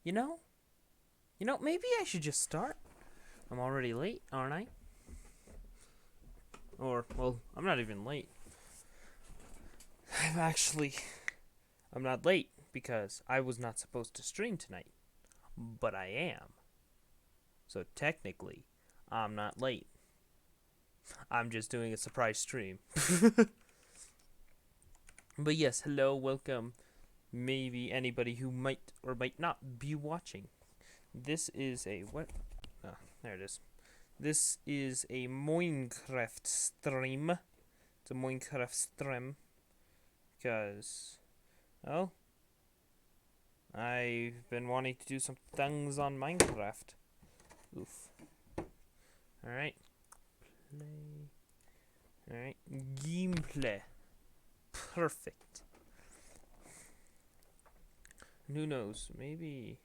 You know, maybe I should just start. I'm already late, aren't I? Or, well, I'm not even late. I'm actually, I'm not late because I was not supposed to stream tonight, but I am. So technically, I'm not late. I'm just doing a surprise stream. But yes, hello, welcome. Maybe anybody who might or might not be watching. This is a what? Oh, there it is. This is a Minecraft stream. It's a Minecraft stream because, well, I've been wanting to do some things on Minecraft. Oof. Alright. Play. Alright. Gameplay. Perfect. And who knows? Maybe.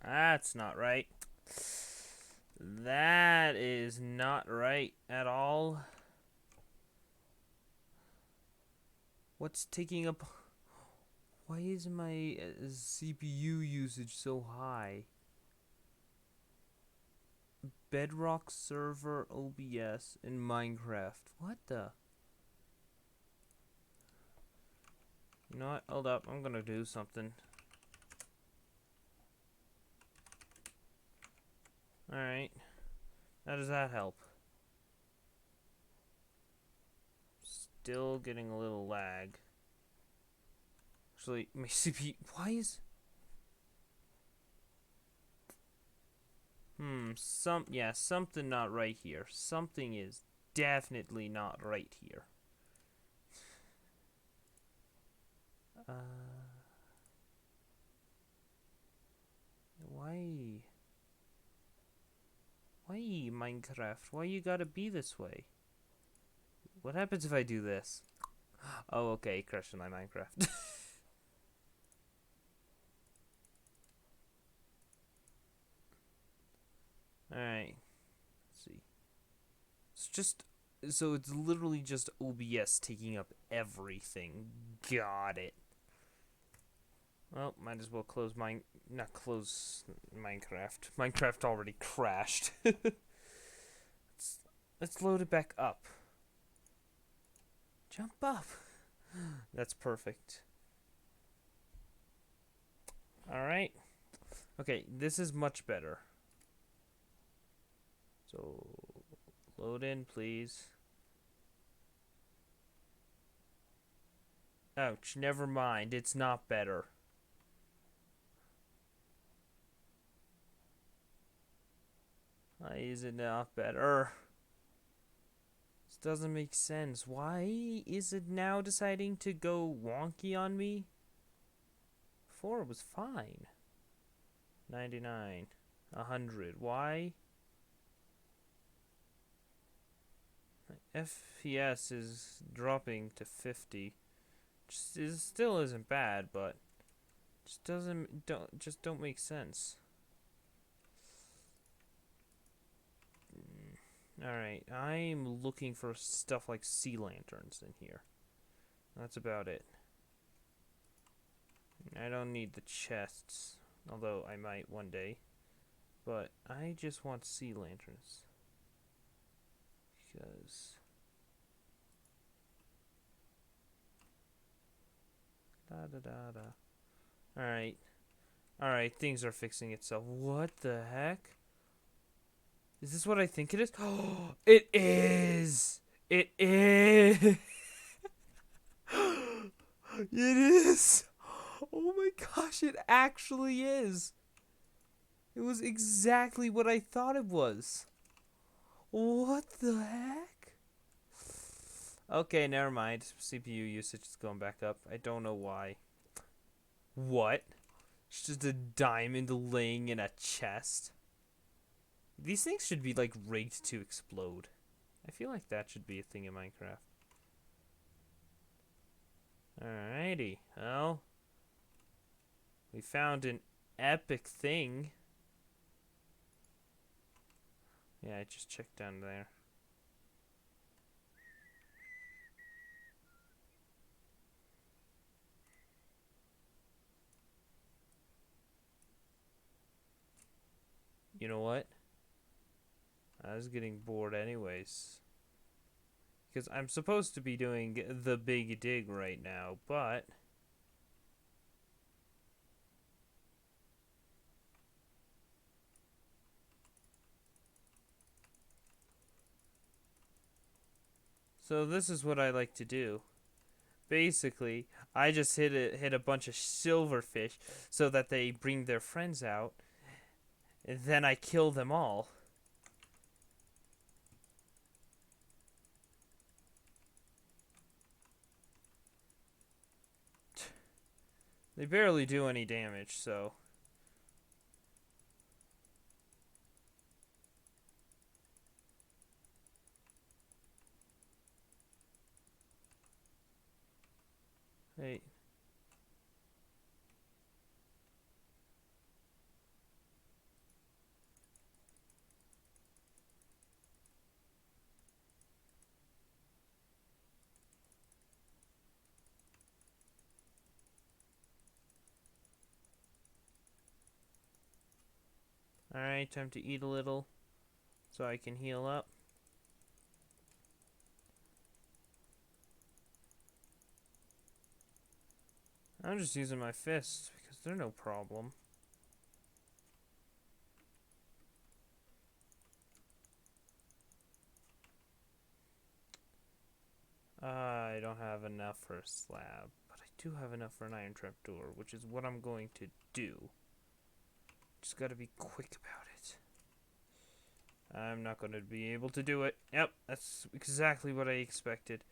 That's not right. That is not right at all. What's taking up? Why is my CPU usage so high? Bedrock server, OBS, and Minecraft. What the? You know what? Hold up. I'm gonna do something. Alright. How does that help? Still getting a little lag. Actually, my CPU. Why is. Something not right here. Something is definitely not right here. Uh. Why? Why, Minecraft? Why you gotta be this way? What happens if I do this? Oh, okay, crashing my Minecraft. Alright. Let's see. It's literally just OBS taking up everything. Got it. Well, might as well not close Minecraft. Minecraft already crashed. Let's load it back up. Jump up. That's perfect. Alright. Okay, this is much better. So, load in, please. Ouch, never mind. It's not better. Why is it not better? This doesn't make sense. Why is it now deciding to go wonky on me? Before it was fine. 99. 100. Why? My FPS is dropping to 50. Still isn't bad, but just don't make sense. Alright, I'm looking for stuff like sea lanterns in here. That's about it. I don't need the chests, although I might one day. But I just want sea lanterns. Because... Alright. Alright, things are fixing itself. What the heck? Is this what I think it is? Oh, it is! It is! It is! Oh my gosh, it actually is! It was exactly what I thought it was. What the heck? Okay, never mind. CPU usage is going back up. I don't know why. What? It's just a diamond laying in a chest. These things should be like rigged to explode. I feel like that should be a thing in Minecraft. Alrighty. Well, we found an epic thing. Yeah, I just checked down there. You know what? I was getting bored anyways. Because I'm supposed to be doing the big dig right now, but... So this is what I like to do. Basically, I just hit a bunch of silverfish so that they bring their friends out, and then I kill them all. They barely do any damage, so... Hey. Alright, time to eat a little so I can heal up. I'm just using my fists because they're no problem. I don't have enough for a slab, but I do have enough for an iron trapdoor, which is what I'm going to do. Just gotta be quick about it. I'm not going to be able to do it. Yep, that's exactly what I expected.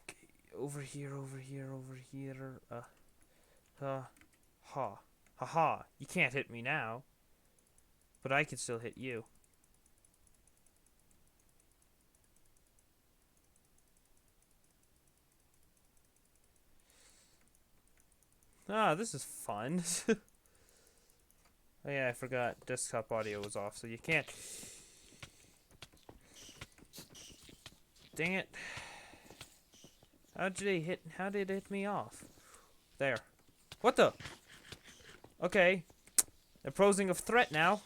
Okay, over here, over here, over here. Ha. Ha. You can't hit me now. But I can still hit you. Ah, this is fun. Oh yeah, I forgot desktop audio was off, so you can't. Dang it. How did it hit me off? There. What the? Okay. They're posing a threat now.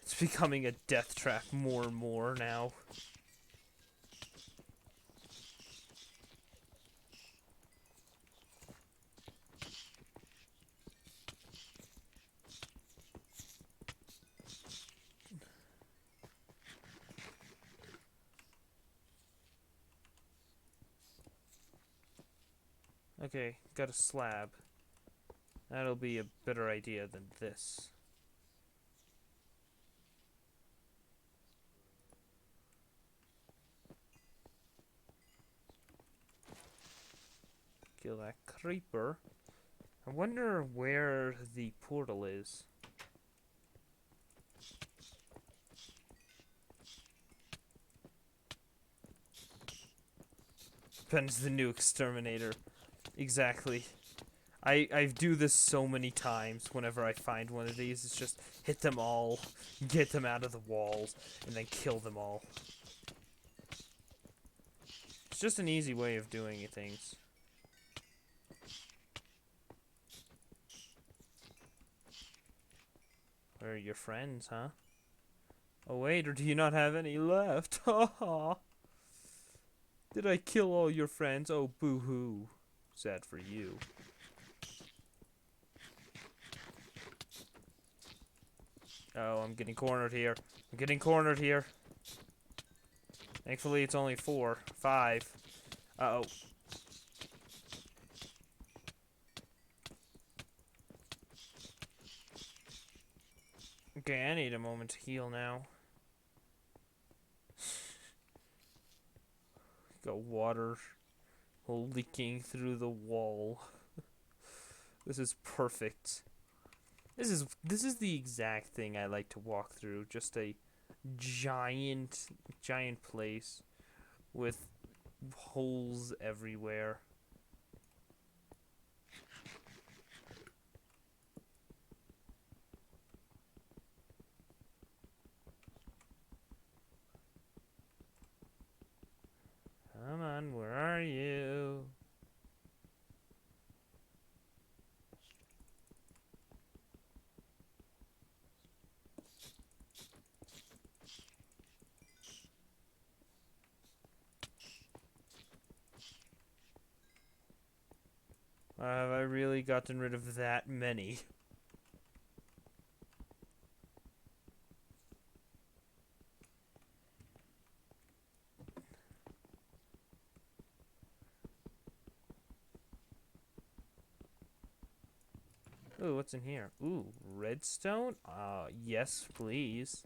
It's becoming a death trap more and more now. Okay, got a slab. That'll be a better idea than this. Kill that creeper. I wonder where the portal is. Ben's the new exterminator. Exactly. I do this so many times whenever I find one of these. It's just hit them all, get them out of the walls, and then kill them all. It's just an easy way of doing things. Where are your friends, huh? Oh wait, or do you not have any left? Ha. Did I kill all your friends? Oh, boo-hoo. Sad for you. Oh, I'm getting cornered here. I'm getting cornered here. Thankfully, it's only 4, 5. Uh-oh. Okay, I need a moment to heal now. Got water leaking through the wall. This is perfect. This is the exact thing I like to walk through. Just a giant place with holes everywhere. Come on, where are you? Have I really gotten rid of that many? Ooh, what's in here? Ooh, redstone? Yes, please.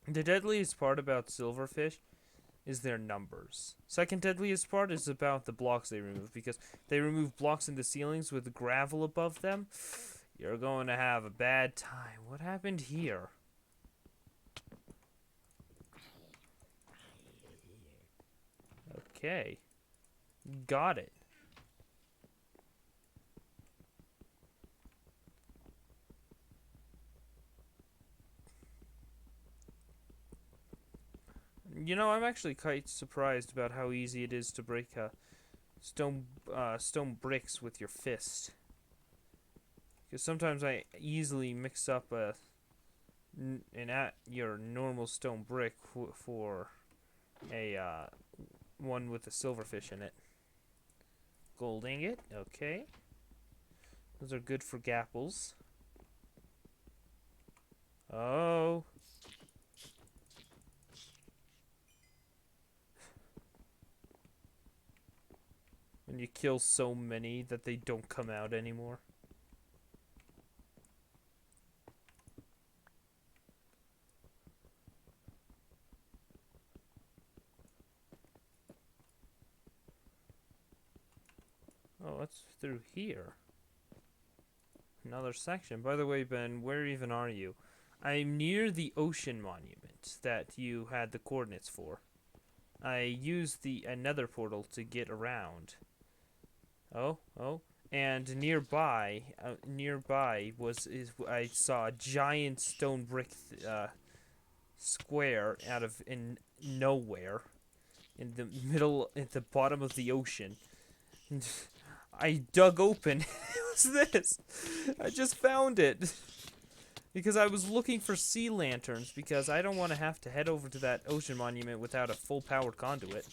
The deadliest part about silverfish is their numbers. Second deadliest part is about the blocks they remove, because they remove blocks in the ceilings with gravel above them. You're going to have a bad time. What happened here? Okay. Got it. You know, I'm actually quite surprised about how easy it is to break stone bricks with your fist. Because sometimes I easily mix up your normal stone brick for a one with a silverfish in it. Gold ingot, okay. Those are good for gapples. Oh. When you kill so many that they don't come out anymore. Oh, what's through here? Another section. By the way, Ben, where even are you? I'm near the ocean monument that you had the coordinates for. I used the another portal to get around. Oh, and nearby I saw a giant stone brick square out of in nowhere, in the middle, at the bottom of the ocean. And I dug open. What's this? I just found it. Because I was looking for sea lanterns, because I don't want to have to head over to that ocean monument without a full powered conduit.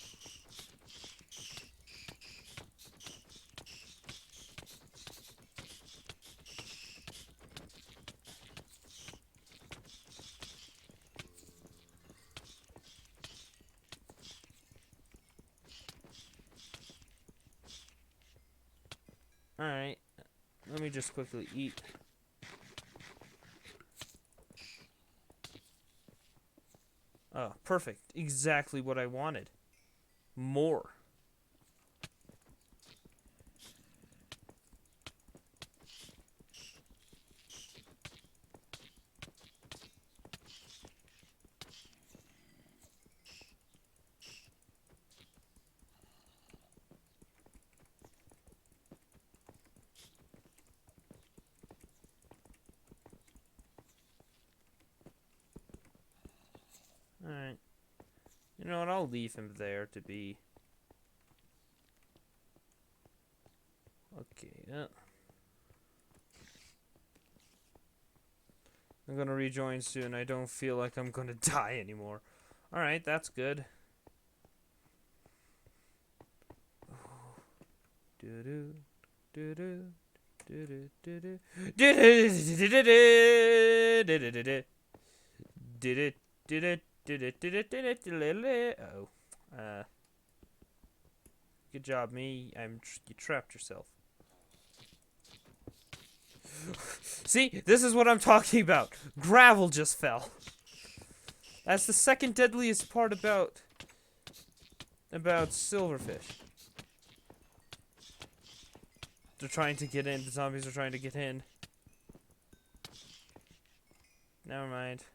Alright, let me just quickly eat. Oh, perfect. Exactly what I wanted. More. Alright. You know what? I'll leave him there to be. Okay. I'm gonna rejoin soon. I don't feel like I'm gonna die anymore. Alright, that's good. Do-do, do-do, do-do, do-do. Oh. Good job, me. You trapped yourself. See, this is what I'm talking about. Gravel just fell. That's the second deadliest part about silverfish. They're trying to get in. The zombies are trying to get in. Never mind.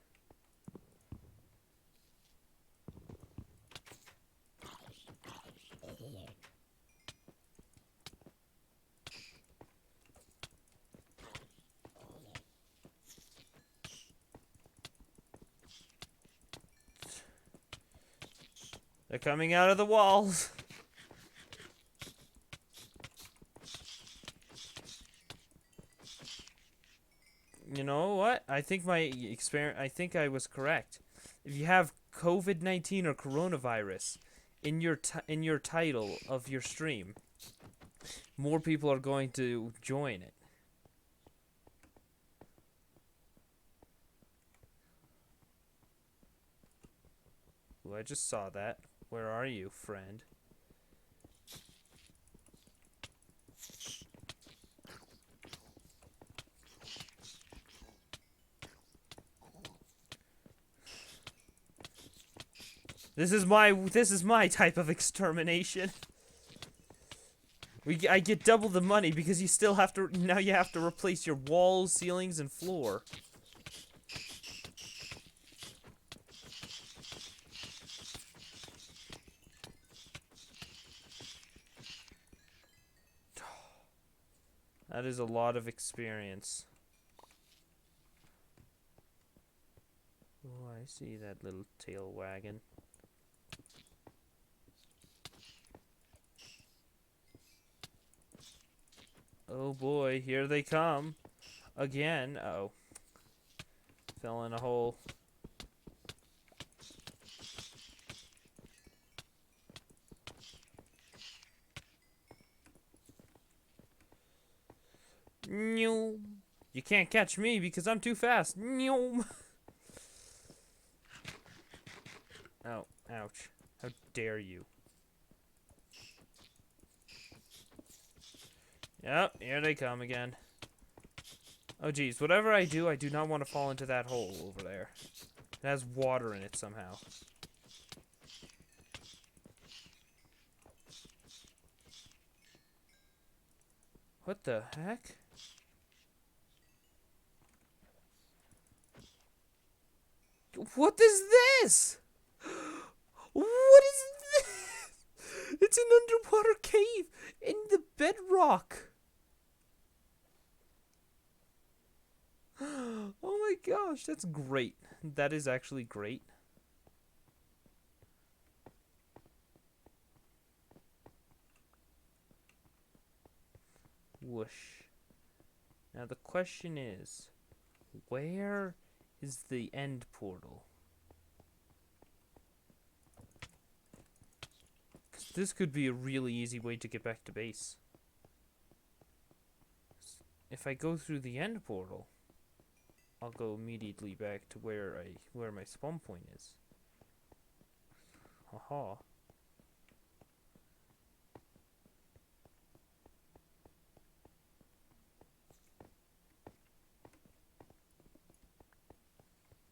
They're coming out of the walls. You know what? I think I think I was correct. If you have COVID-19 or coronavirus in your title of your stream, more people are going to join it. Ooh, I just saw that. Where are you, friend? This is my type of extermination. I get double the money because you still have to now you have to replace your walls, ceilings, and floor. That is a lot of experience. Oh, I see that little tail wagging. Oh boy, here they come. Again. Uh-oh. Fell in a hole. Noom. You can't catch me because I'm too fast. Noom. Oh, ouch. How dare you. Yep, here they come again. Oh geez, whatever I do not want to fall into that hole over there. It has water in it somehow. What the heck? What is this? What is this? It's an underwater cave in the bedrock. Oh my gosh, that's great. That is actually great. Whoosh. Now the question is, where is the end portal? 'Cause this could be a really easy way to get back to base. If I go through the end portal, I'll go immediately back to where my spawn point is. Haha.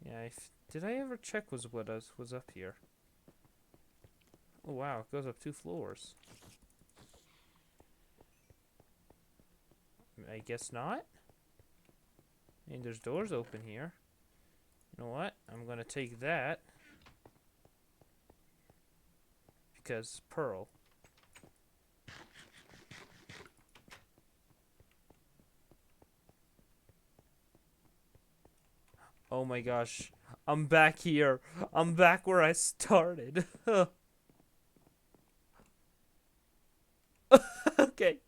Yeah, did I ever check was up here? Oh wow, it goes up 2 floors. I guess not. I mean, there's doors open here. You know what? I'm gonna take that. Because Pearl. Oh my gosh. I'm back here. I'm back where I started. Okay.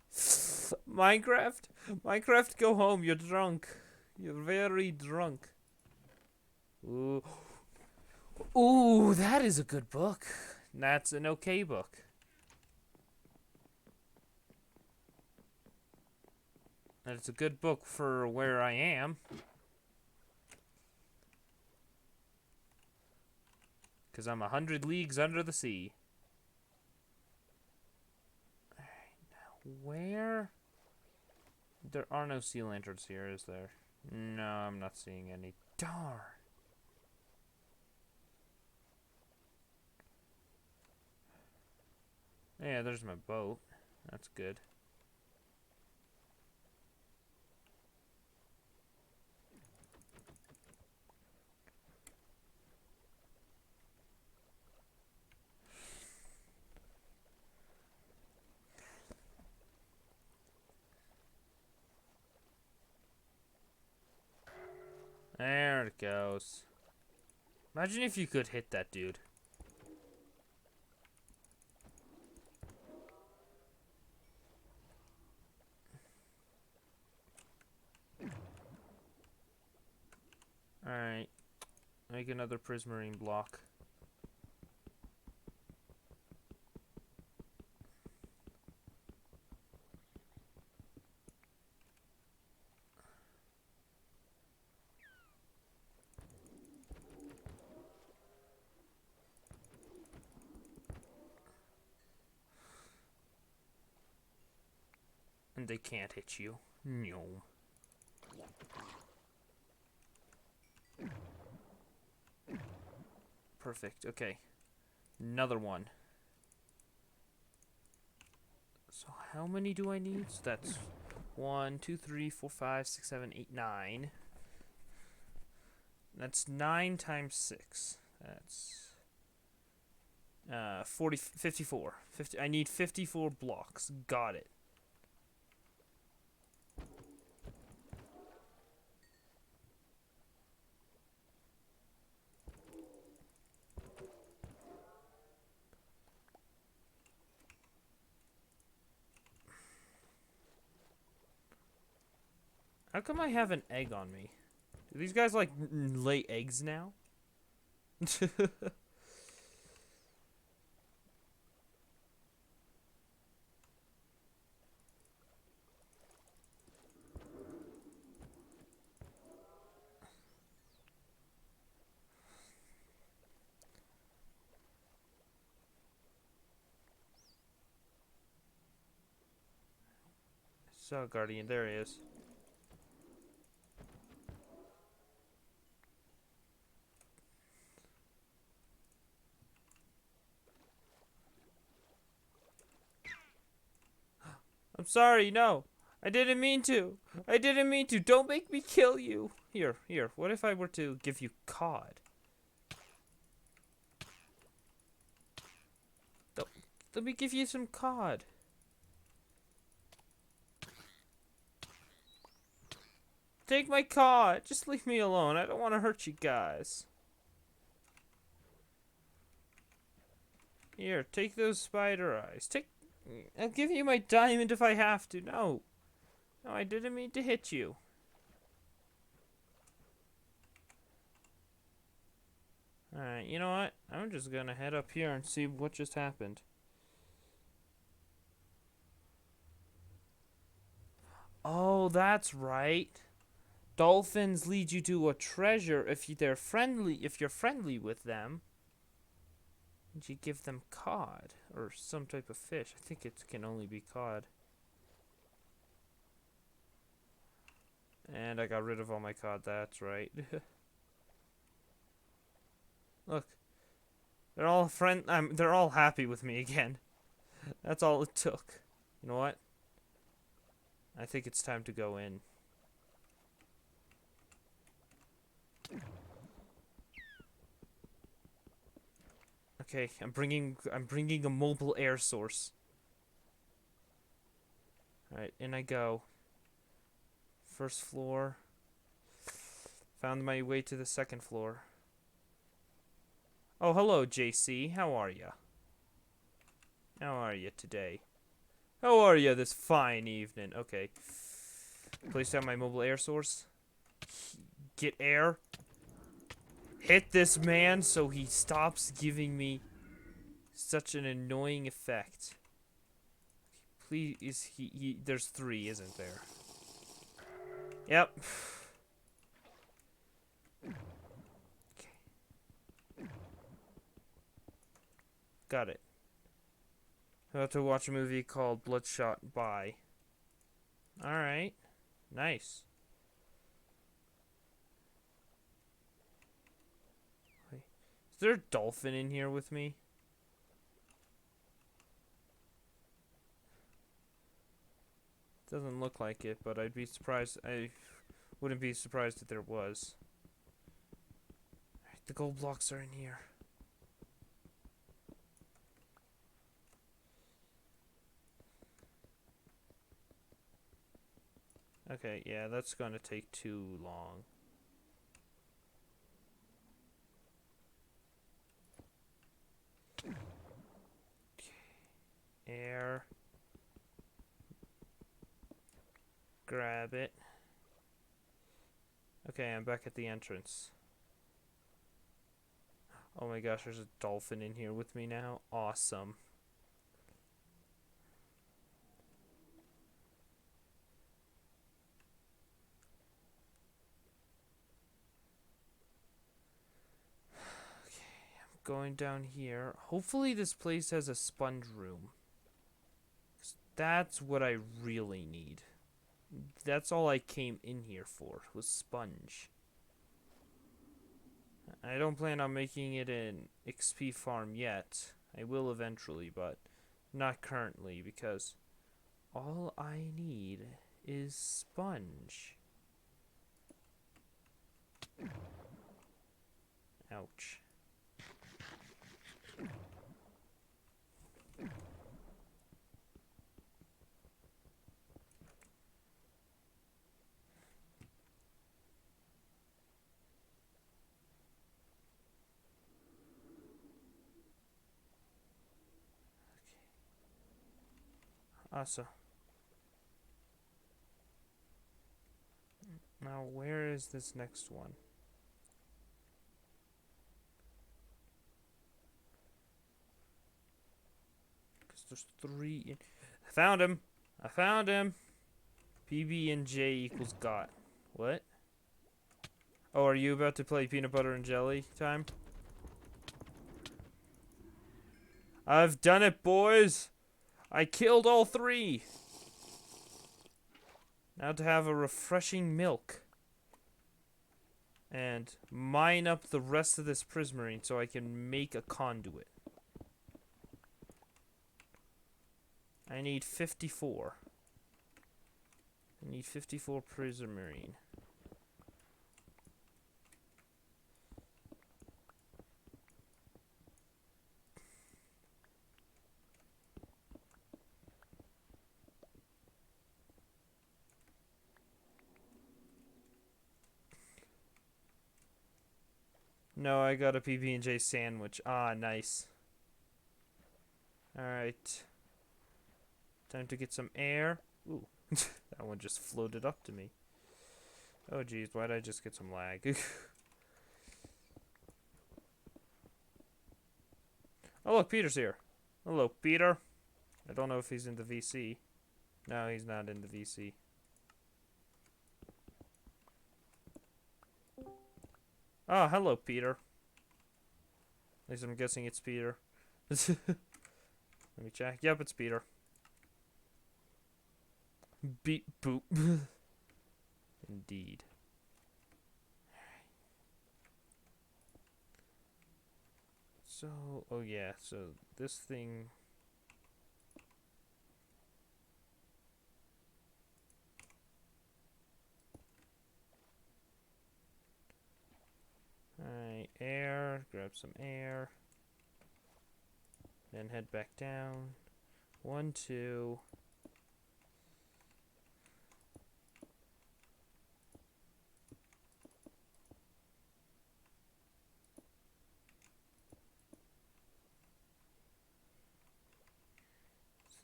Minecraft, go home. You're drunk. You're very drunk. Ooh. Ooh, that is a good book. That's an okay book. That's a good book for where I am. Because I'm 100 leagues under the sea. Alright, now where? There are no sea lanterns here, is there? No, I'm not seeing any. Darn. Yeah, there's my boat. That's good. There it goes. Imagine if you could hit that dude. Alright. Make another prismarine block. And they can't hit you. No. Perfect. Okay. Another one. So how many do I need? So that's 1, 2, 3, 4, 5, 6, 7, 8, 9. That's 9 times 6. That's 54. 50. I need 54 blocks. Got it. How come I have an egg on me? Do these guys like lay eggs now? So, Guardian, there he is. I'm sorry, no. I didn't mean to. I didn't mean to. Don't make me kill you. Here. What if I were to give you cod? Let me give you some cod. Take my cod. Just leave me alone. I don't want to hurt you guys. Here, take those spider eyes. I'll give you my diamond if I have to. No, I didn't mean to hit you. Alright, you know what? I'm just gonna head up here and see what just happened. Oh, that's right. Dolphins lead you to a treasure if they're friendly. If you're friendly with them, and you give them cod or some type of fish. I think it can only be cod. And I got rid of all my cod. That's right. Look, they're all they're all happy with me again. That's all it took. You know what? I think it's time to go in. Okay, I'm bringing a mobile air source. All right, in I go. First floor. Found my way to the second floor. Oh, hello, JC. How are ya? How are you today? How are you this fine evening? Okay. Place down my mobile air source. Get air. Hit this man so he stops giving me such an annoying effect. Please, there's 3, isn't there? Yep. Okay. Got it. I'm about to watch a movie called Bloodshot By. Alright. Nice. Wait. Is there a dolphin in here with me? Doesn't look like it, but I'd be surprised. I wouldn't be surprised if there was. Alright, the gold blocks are in here. Okay, yeah, that's gonna take too long. Okay. Air. Grab it. Okay, I'm back at the entrance. Oh my gosh, there's a dolphin in here with me now. Awesome. Going down here. Hopefully this place has a sponge room. 'Cause that's what I really need. That's all I came in here for, was sponge. I don't plan on making it an XP farm yet. I will eventually, but not currently because all I need is sponge. Ouch. Awesome. Now, where is this next one? Because there's 3 in... I found him! I found him! PB and J equals got. What? Oh, are you about to play peanut butter and jelly time? I've done it, boys! I killed all 3! Now to have a refreshing milk. And mine up the rest of this prismarine so I can make a conduit. I need 54. I need 54 prismarine. No, I got a PB&J sandwich. Ah, nice. Alright. Time to get some air. Ooh. That one just floated up to me. Oh, geez. Why'd I just get some lag? Oh, look. Peter's here. Hello, Peter. I don't know if he's in the VC. No, he's not in the VC. Oh, hello, Peter. At least I'm guessing it's Peter. Let me check. Yep, it's Peter. Beep boop. Indeed. So, oh yeah, so this thing... Alright, air. Grab some air. Then head back down. 1, 2...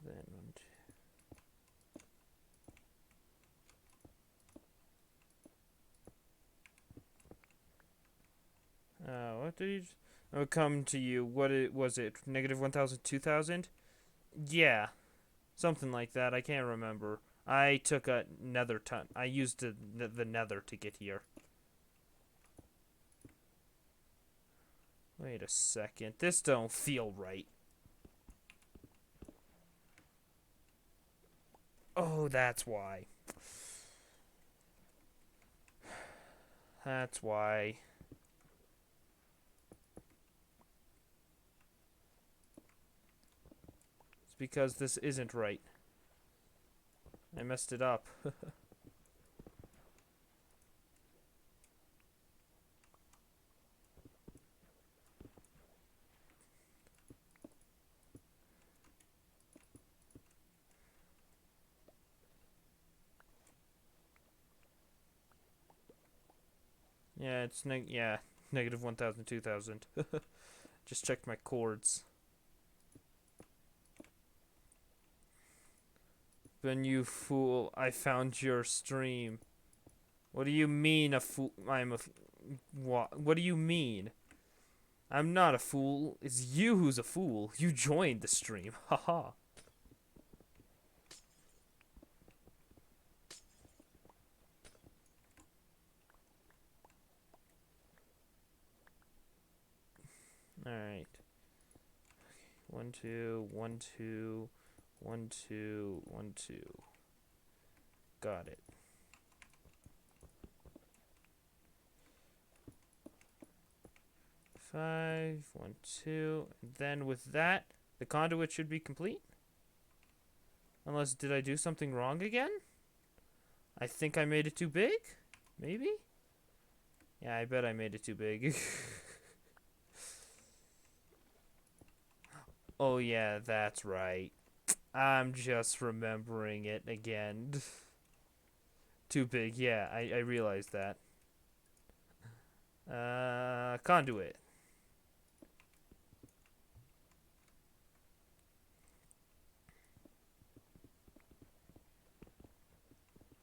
Then 1, 2. What did you... I'll come to you. What was it? Negative 1,000, 2,000? Yeah. Something like that. I can't remember. I took a nether ton. I used the nether to get here. Wait a second. This don't feel right. Oh, that's why. That's why. It's because this isn't right. I messed it up. Yeah, it's negative 1,000, 2,000. Just checked my chords. Then you fool, I found your stream. What do you mean a fool? I'm a what? What do you mean? I'm not a fool. It's you who's a fool. You joined the stream. Haha. Alright. 1, 2, 1, 2, 1, 2, 1, 2. Got it. Five, 1, 2. And then with that, the conduit should be complete. Unless, did I do something wrong again? I think I made it too big? Maybe? Yeah, I bet I made it too big. Oh yeah, that's right. I'm just remembering it again. Too big, yeah, I realized that. Conduit.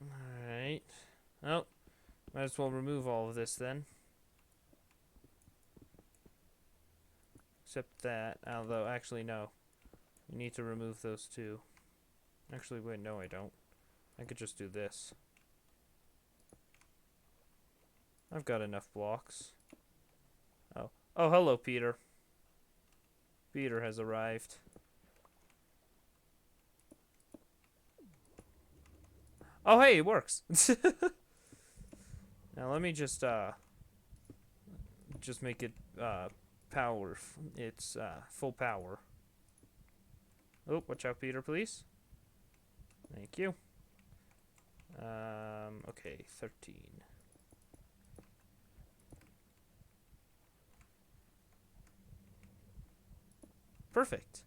Alright. Oh, might as well remove all of this then. Except that, although, actually, no. We need to remove those two. Actually, wait, no, I don't. I could just do this. I've got enough blocks. Oh. Oh, hello, Peter. Peter has arrived. Oh, hey, it works. Now, let me just make it, power. It's, full power. Oh, watch out, Peter, please. Thank you. Okay, 13. Perfect.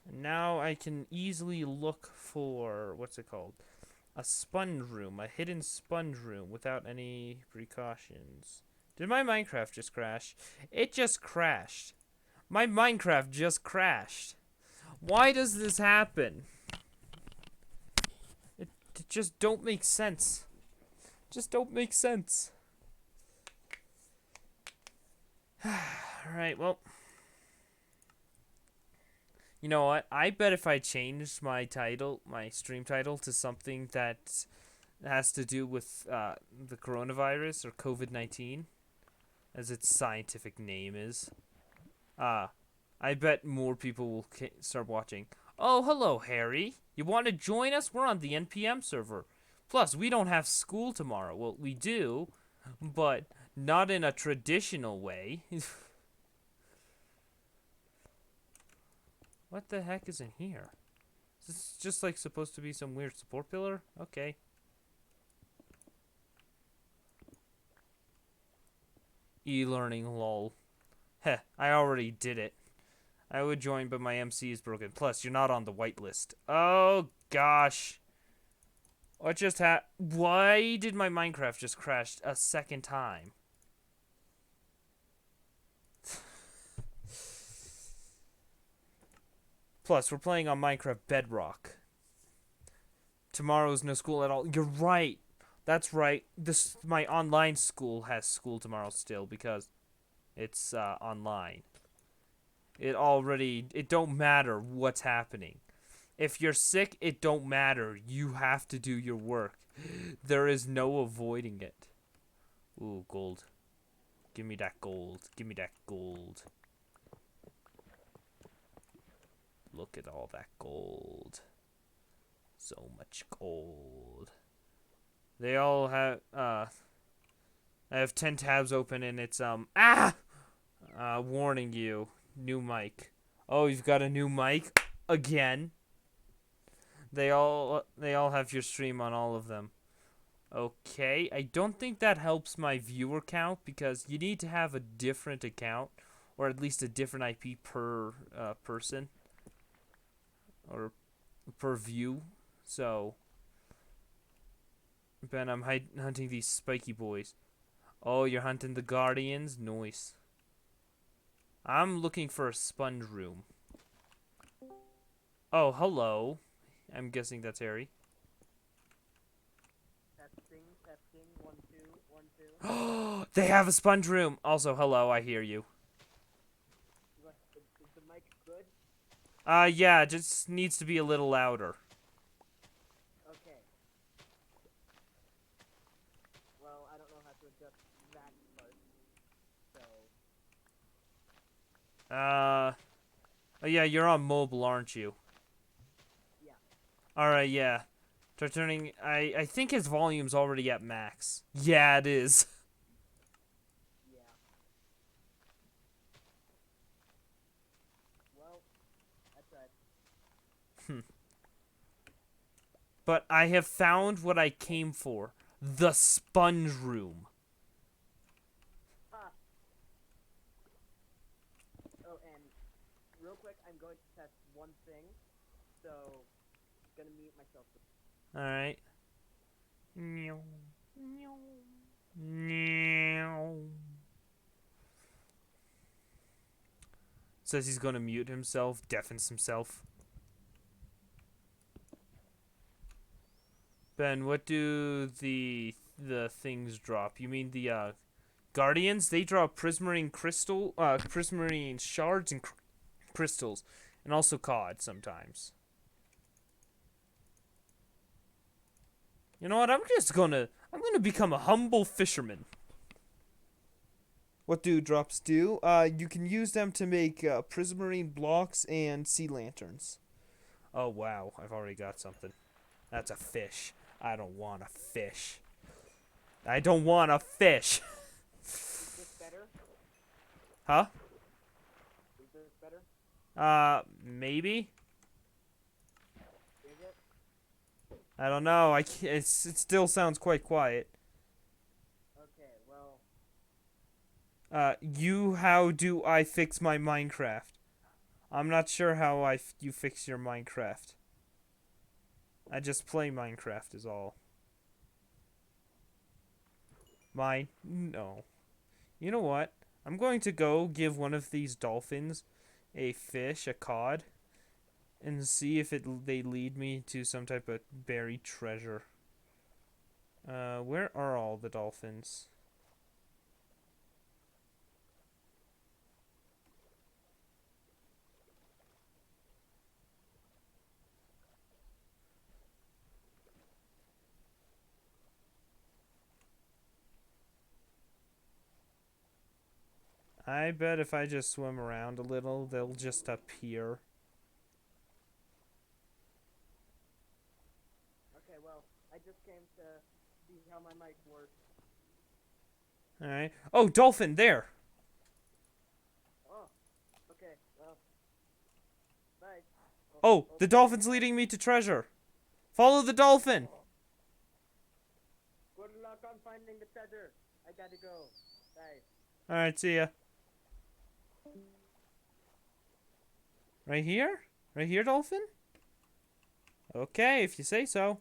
And now I can easily look for, what's it called? A sponge room, a hidden sponge room without any precautions. Did my Minecraft just crash? It just crashed. My Minecraft just crashed. Why does this happen? It just don't make sense. Just don't make sense. Alright, well. You know what? I bet if I changed my title, my stream title, to something that has to do with the coronavirus or COVID-19, as its scientific name is, I bet more people will start watching. Oh, hello, Harry. You want to join us? We're on the NPM server. Plus, we don't have school tomorrow. Well, we do, but not in a traditional way. What the heck is in here? Is this just like supposed to be some weird support pillar? Okay. E-learning, lol. Heh, I already did it. I would join, but my MC is broken. Plus, you're not on the whitelist. Oh, gosh. What just happened? Why did my Minecraft just crash a second time? Plus, we're playing on Minecraft Bedrock. Tomorrow's no school at all. You're right. That's right. My online school has school tomorrow still because it's online. It don't matter what's happening. If you're sick, it don't matter. You have to do your work. There is no avoiding it. Ooh, gold. Give me that gold. Give me that gold. Look at all that gold. So much gold. They all have, I have 10 tabs open and it's, warning you. New mic. Oh, you've got a new mic? Again? They all have your stream on all of them. Okay, I don't think that helps my viewer count because you need to have a different account or at least a different IP per person or per view. So, Ben, I'm hunting these spiky boys. Oh, you're hunting the guardians? Nice. I'm looking for a sponge room. Oh, hello. I'm guessing that's Harry. Testing, 1, 2, 1, 2. They have a sponge room. Also, hello, I hear you. Is the mic good? Yeah, just needs to be a little louder. Okay. Well, I don't know how to adjust that part, so Oh yeah, you're on mobile, aren't you? yeah. Alright, yeah. Try turning, I think his volume's already at max. Yeah, it is. Yeah. Well, I tried. But I have found what I came for. The sponge room. Ah. Oh, and real quick, I'm going to test one thing. So, gonna mute myself. Alright. Says he's gonna mute himself, deafens himself. Ben, what do the things drop? You mean the Guardians? They drop prismarine shards and crystals, and also cod sometimes. You know what? I'm gonna become a humble fisherman. What do drops do? You can use them to make prismarine blocks and sea lanterns. Oh wow, I've already got something. That's a fish. I don't want a fish. I don't want a fish. Is this better? Huh? Is this better? Maybe. Is it? I don't know. I can't, it still sounds quite quiet. Okay, well, How do I fix my Minecraft? I'm not sure how you fix your Minecraft. I just play Minecraft is all. No. You know what? I'm going to go give one of these dolphins a fish, a cod, and see if they lead me to some type of buried treasure. Where are all the dolphins? I bet if I just swim around a little, they'll just appear. okay, well, I just came to see how my mic works. Alright. Oh, dolphin, there! Oh, okay, well, nice. Oh, Oh, the bye. dolphin's leading me to treasure. Follow the dolphin! Good luck on finding the treasure. I gotta go. Bye. Alright, see ya. Right here? Right here, dolphin? Okay, if you say so.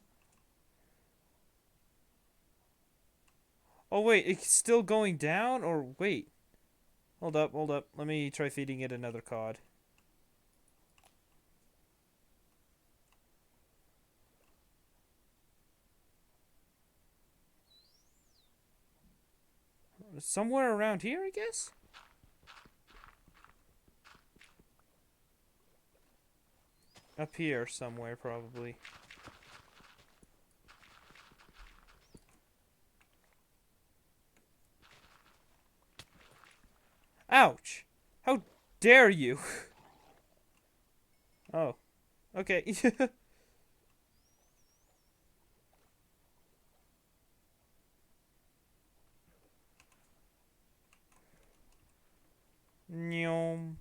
Oh, wait, it's still going down? Or, wait. Hold up, hold up. Let me try feeding it another cod. Somewhere around here, I guess? Up here somewhere, probably. Ouch! How dare you! Oh. Okay. Nyom.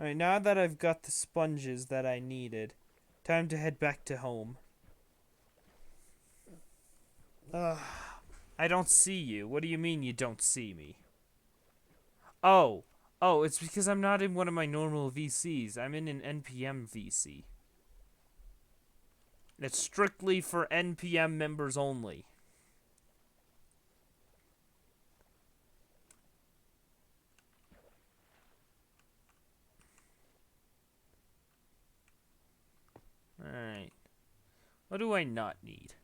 Alright, now that I've got the sponges that I needed, time to head back to home. Ugh. I don't see you. What do you mean you don't see me? Oh. Oh, it's because I'm not in one of my normal VCs. I'm in an NPM VC. It's strictly for NPM members only. Alright. What do I not need?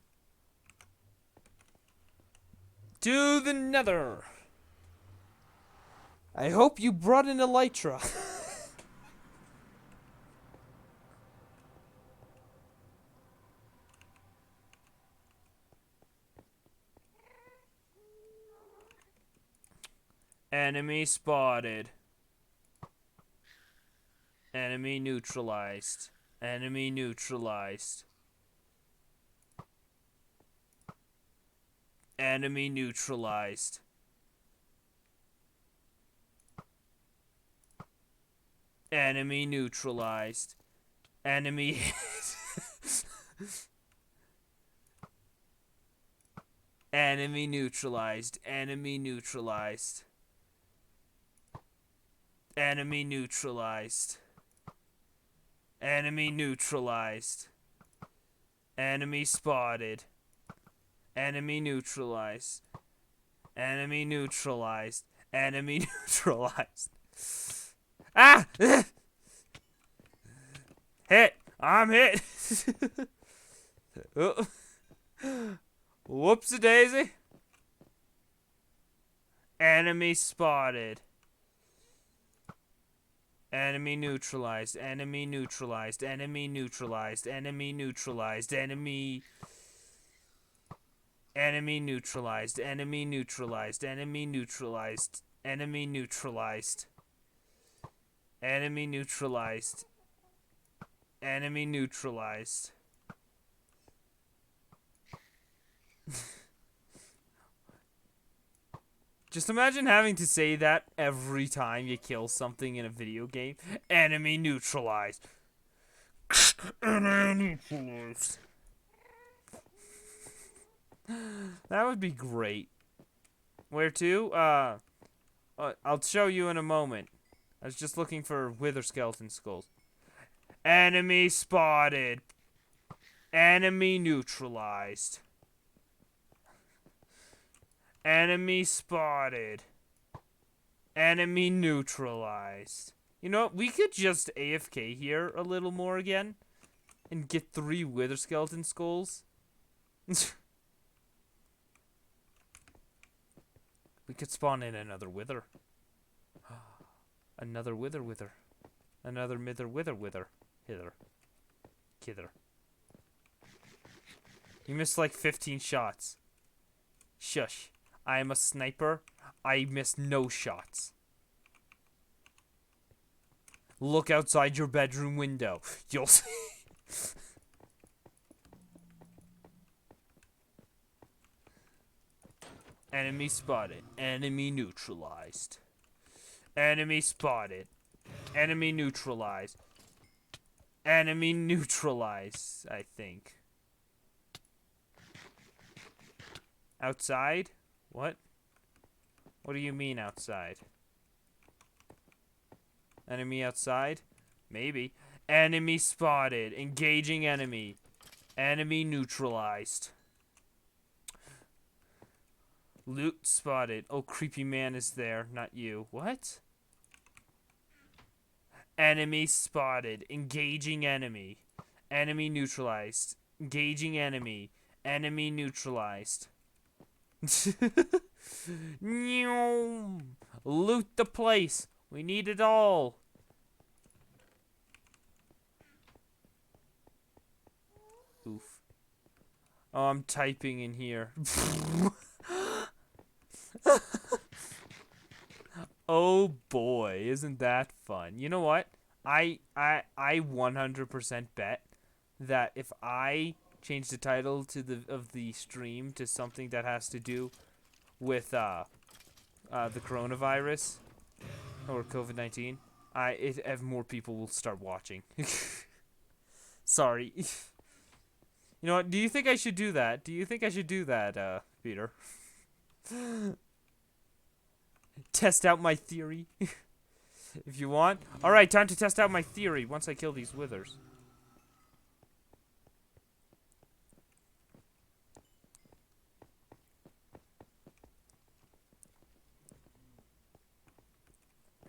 To the nether. I hope you brought an elytra. Enemy spotted. Enemy neutralized. Enemy neutralized. Enemy neutralized. Enemy neutralized. Enemy hit. Enemy neutralized. Enemy neutralized. Enemy neutralized. Enemy neutralized. Enemy spotted. Enemy neutralized. Enemy neutralized. Enemy neutralized. Ah! Hit! I'm hit! Oh. Whoopsie daisy. Enemy spotted. Enemy neutralized. Enemy neutralized. Enemy neutralized. Enemy neutralized. Enemy neutralized. Enemy neutralized. Enemy neutralized. Enemy neutralized. Enemy neutralized. Enemy neutralized. Just imagine having to say that every time you kill something in a video game. Enemy neutralized. Enemy neutralized. That would be great. Where to? I'll show you in a moment. I was just looking for wither skeleton skulls. Enemy spotted. Enemy neutralized. Enemy spotted. Enemy neutralized. You know what? We could just AFK here a little more again. And get 3 wither skeleton skulls. We could spawn in another wither. Another wither. Another wither. Hither. Kither. You missed like 15 shots. Shush. I am a sniper. I miss no shots. Look outside your bedroom window. You'll see. Enemy spotted. Enemy neutralized. Enemy spotted. Enemy neutralized. Enemy neutralized, I think. Outside? What? What do you mean outside? Enemy outside? Maybe. Enemy spotted. Engaging enemy. Enemy neutralized. Loot spotted. Oh, creepy man is there. Not you. What? Enemy spotted. Engaging enemy. Enemy neutralized. Engaging enemy. Enemy neutralized. Loot the place. We need it all. Oof. Oh, I'm typing in here. Oh boy, isn't that fun? You know what? I 100% bet that if I change the title to the stream to something that has to do with the coronavirus or COVID-19, if more people will start watching. Sorry. You know what? Do you think I should do that? Do you think I should do that, Peter? Test out my theory. If you want. Alright, time to test out my theory once I kill these withers.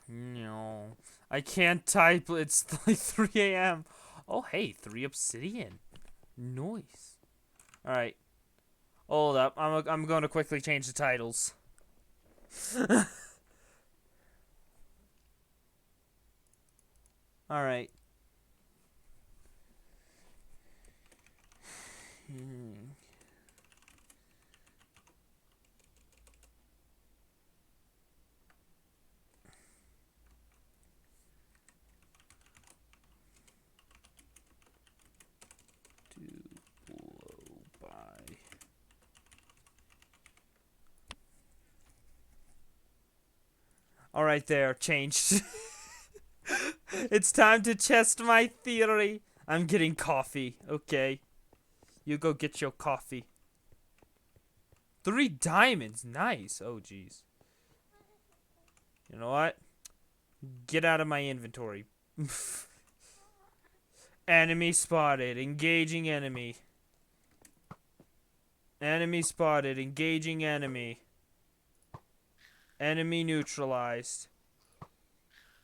No. I can't type. It's like 3 a.m. Oh, hey, 3 obsidian. Nice. Alright. Hold up. I'm going to quickly change the titles. All right. To blow by. All right, there. Changed. It's time to test my theory. I'm getting coffee. Okay. You go get your coffee. 3 diamonds. Nice. Oh, jeez. You know what? Get out of my inventory. Enemy spotted. Engaging enemy. Enemy spotted. Engaging enemy. Enemy neutralized.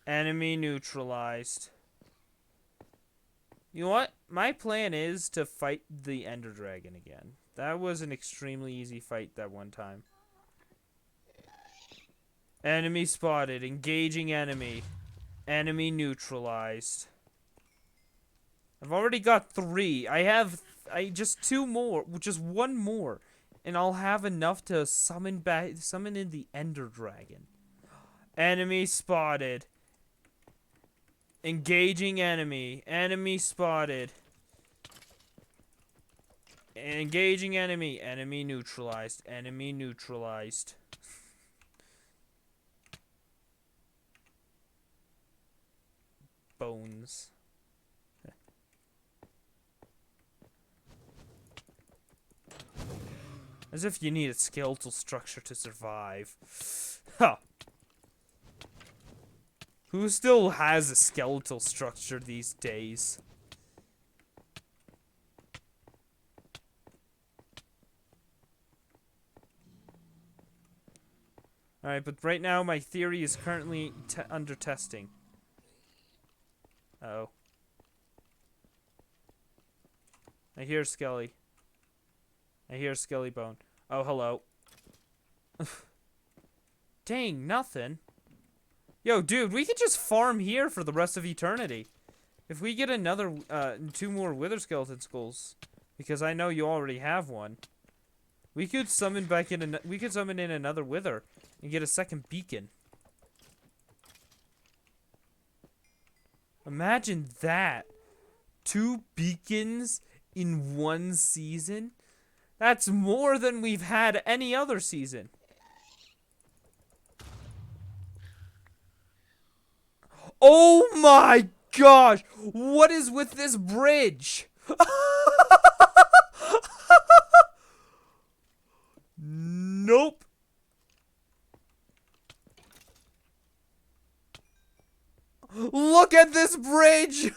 Enemy neutralized. You know what? My plan is to fight the Ender Dragon again. That was an extremely easy fight that one time. Enemy spotted. Engaging enemy. Enemy neutralized. I've already got 3. I just 2 more, just 1 more, and I'll have enough to summon in the Ender Dragon. Enemy spotted. Engaging enemy. Enemy spotted. Engaging enemy. Enemy neutralized. Enemy neutralized. Bones. As if you need a skeletal structure to survive. Huh. Who still has a skeletal structure these days? Alright, but right now my theory is currently under testing. Uh-oh. I hear Skelly. I hear Skelly Bone. Oh, hello. Dang, nothing. Yo, dude, we could just farm here for the rest of eternity. If we get another, 2 more Wither Skeleton Skulls, because I know you already have one, we could summon in another Wither and get a second beacon. Imagine that. 2 beacons in 1 season? That's more than we've had any other season. Oh my gosh! What is with this bridge? Nope. Look at this bridge!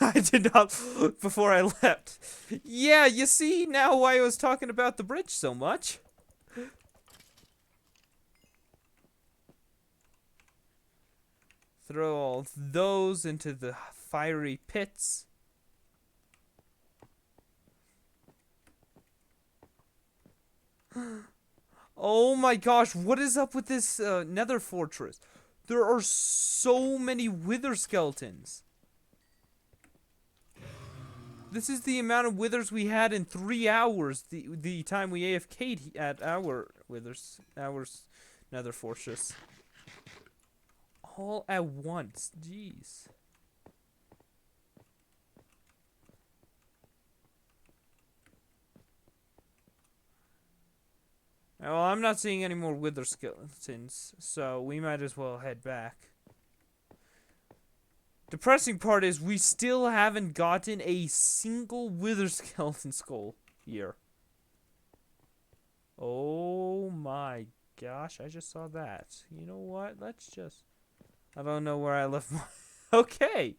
I did not before I left. Yeah, you see now why I was talking about the bridge so much. Throw all those into the fiery pits. Oh my gosh, what is up with this nether fortress? There are so many wither skeletons. This is the amount of withers we had in 3 hours. The time we AFK'd at our nether fortress. All at once. Jeez. Well, I'm not seeing any more wither skeletons, so we might as well head back. Depressing part is we still haven't gotten a single wither skeleton skull here. Oh my gosh, I just saw that. You know what? Let's just... I don't know where I left my... Okay.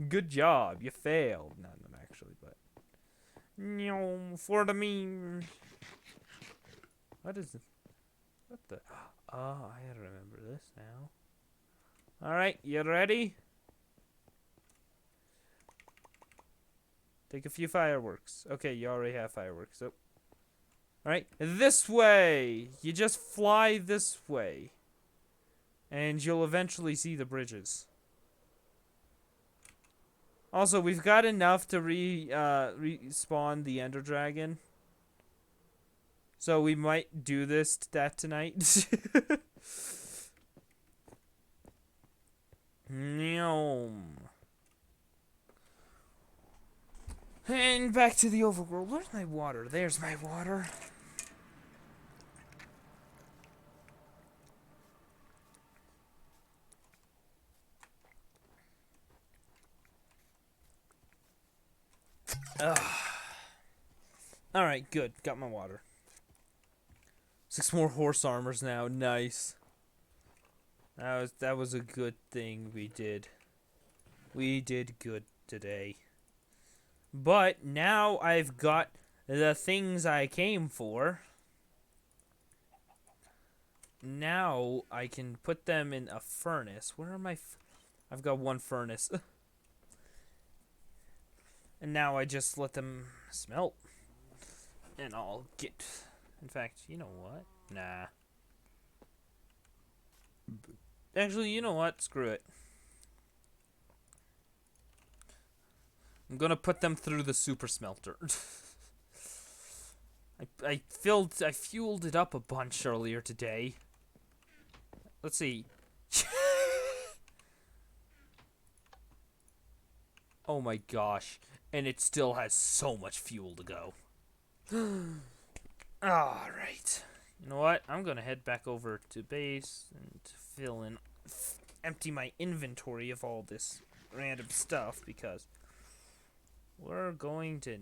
Good job. You failed. Not actually, but... No, for the memes. What is it? What the? Oh, I remember this now. Alright, you ready? Take a few fireworks. Okay, you already have fireworks. Oh. Alright, this way! You just fly this way. And you'll eventually see the bridges. Also, we've got enough to respawn the Ender Dragon. So we might do that tonight. Nyom. And back to the overworld. Where's my water? There's my water. Alright, good. Got my water. 6 more horse armors now. Nice. That was a good thing we did. We did good today. But now I've got the things I came for. Now I can put them in a furnace. Where are my... I've got one furnace. And now I just let them smelt. And I'll get... In fact, you know what? Nah. Actually, you know what? Screw it. I'm gonna put them through the super smelter. I fueled it up a bunch earlier today. Let's see. Oh my gosh. And it still has so much fuel to go. Alright. You know what? I'm gonna head back over to base and empty my inventory of all this random stuff because we're going to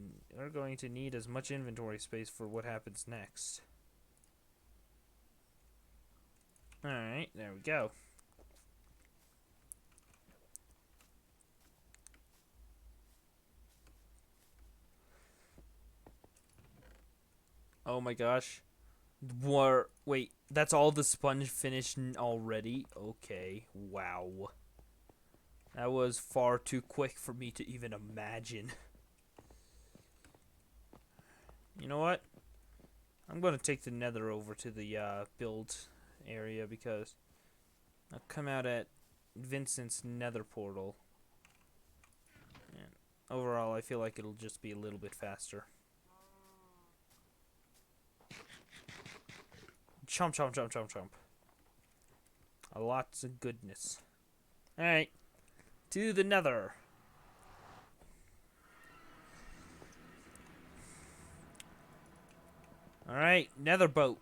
need as much inventory space for what happens next. Alright, there we go. Oh my gosh. Wait, that's all the sponge finished already? Okay, wow. That was far too quick for me to even imagine. You know what? I'm going to take the nether over to the build area because I'll come out at Vincent's nether portal. And overall, I feel like it'll just be a little bit faster. Chomp, chomp, chomp, chomp, chomp. A lots of goodness. Alright. To the nether. Alright, nether boat.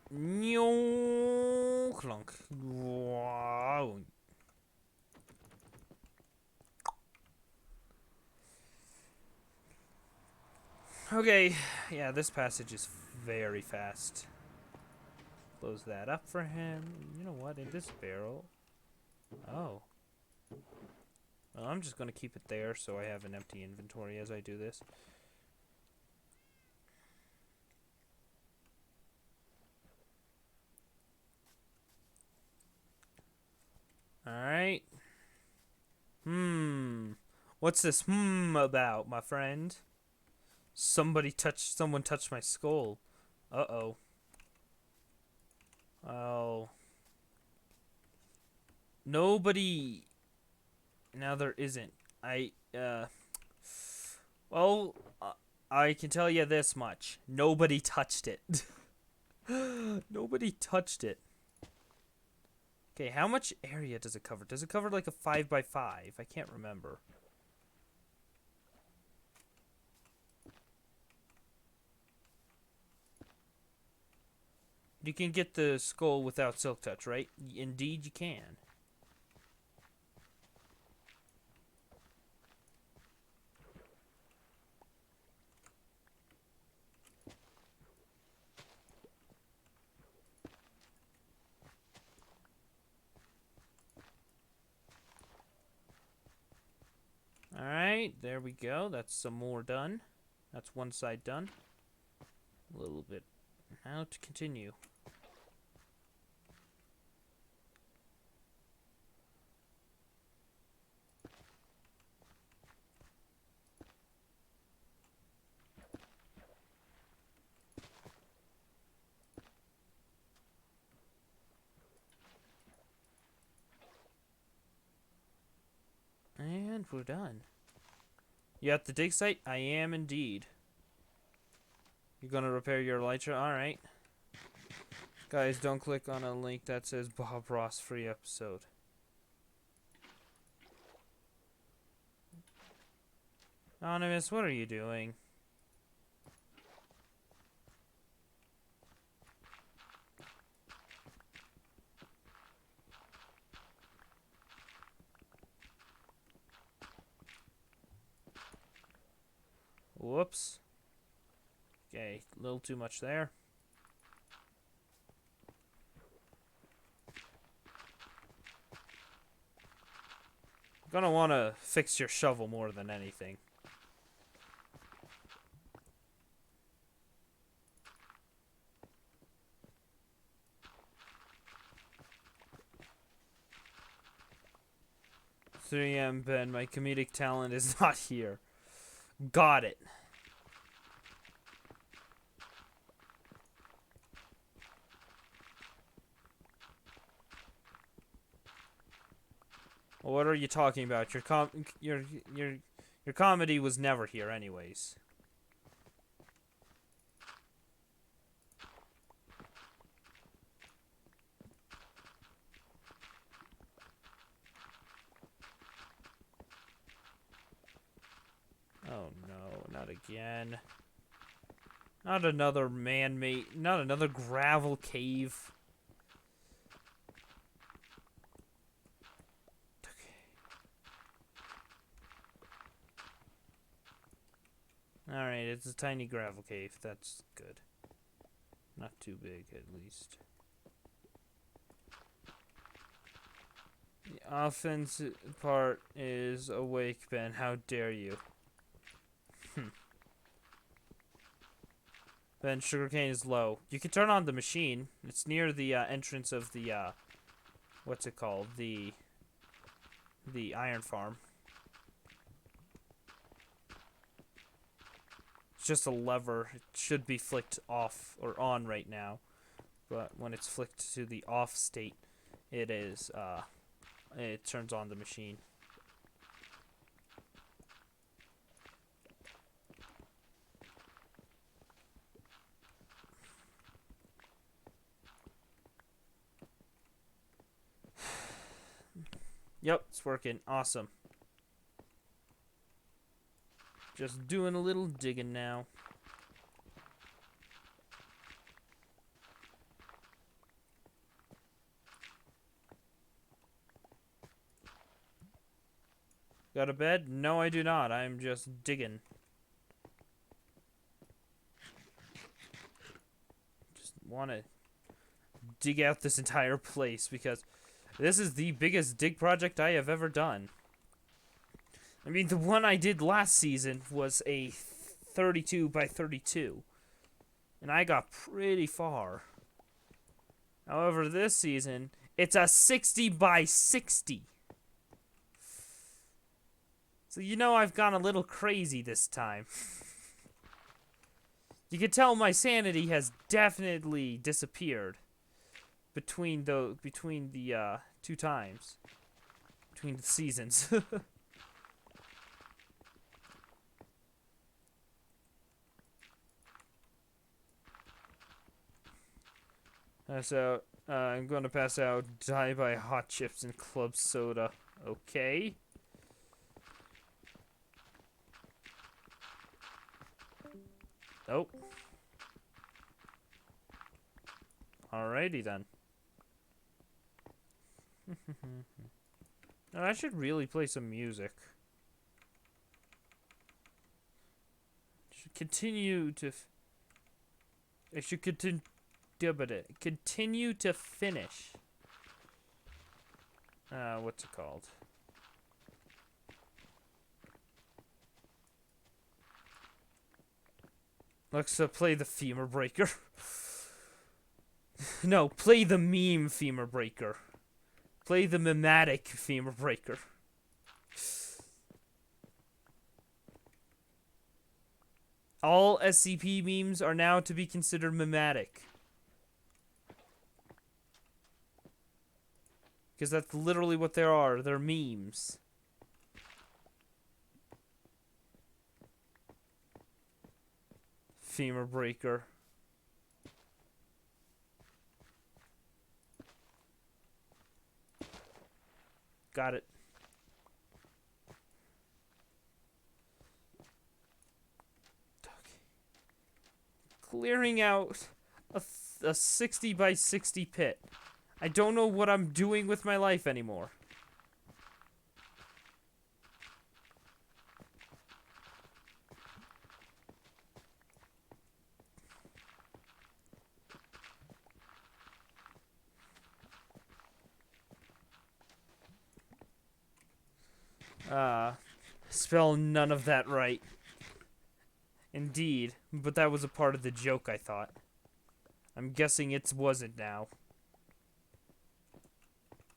Clunk. Wow. Okay, yeah, this passage is very fast. Close that up for him. You know what? In this barrel. Oh. Well, I'm just going to keep it there so I have an empty inventory as I do this. Alright. What's this about, my friend? Someone touched my skull. Uh-oh. Oh. Nobody... Now there isn't. Well, I can tell you this much. Nobody touched it. Nobody touched it. Okay, how much area does it cover? Does it cover like a 5x5? I can't remember. You can get the skull without silk touch, right? Indeed you can. Alright, there we go. That's some more done. That's one side done. A little bit. Now to continue. And we're done. You at the dig site? I am indeed. You're gonna repair your elytra? Alright. Guys, don't click on a link that says Bob Ross free episode. Anonymous, what are you doing? Whoops. Okay, a little too much there. Gonna want to fix your shovel more than anything. "3M Ben, my comedic talent is not here." Got it. What are you talking about? Your comedy was never here anyways. Oh no, not again. Not another man-made, not another gravel cave. Alright, it's a tiny gravel cave. That's good. Not too big, at least. The offense part is awake, Ben. How dare you? Ben, sugarcane is low. You can turn on the machine. It's near the entrance of the, what's it called? The iron farm. It's just a lever. It should be flicked off or on right now. But when it's flicked to the off state, it is, it turns on the machine. Yep, it's working. Awesome. Just doing a little digging now. Got a bed? No, I do not. I'm just digging. Just want to dig out this entire place because this is the biggest dig project I have ever done. I mean, the one I did last season was a 32 by 32. And I got pretty far. However, this season, it's a 60 by 60. So you know I've gone a little crazy this time. You can tell my sanity has definitely disappeared between the two times. Between the seasons. Pass out. I'm going to pass out. Die by hot chips and club soda. Okay. Oh. Alrighty then. Now, I should really play some music. Should continue to. I should continue to finish. What's it called? Let's play the femur breaker. No, play the meme femur breaker. Play the mimetic femur breaker. All SCP memes are now to be considered mimetic. Because that's literally what they are. They're memes. Femur breaker. Got it. Clearing out a 60 by 60 pit. I don't know what I'm doing with my life anymore. Spell none of that right. Indeed, but that was a part of the joke, I thought. I'm guessing it wasn't now.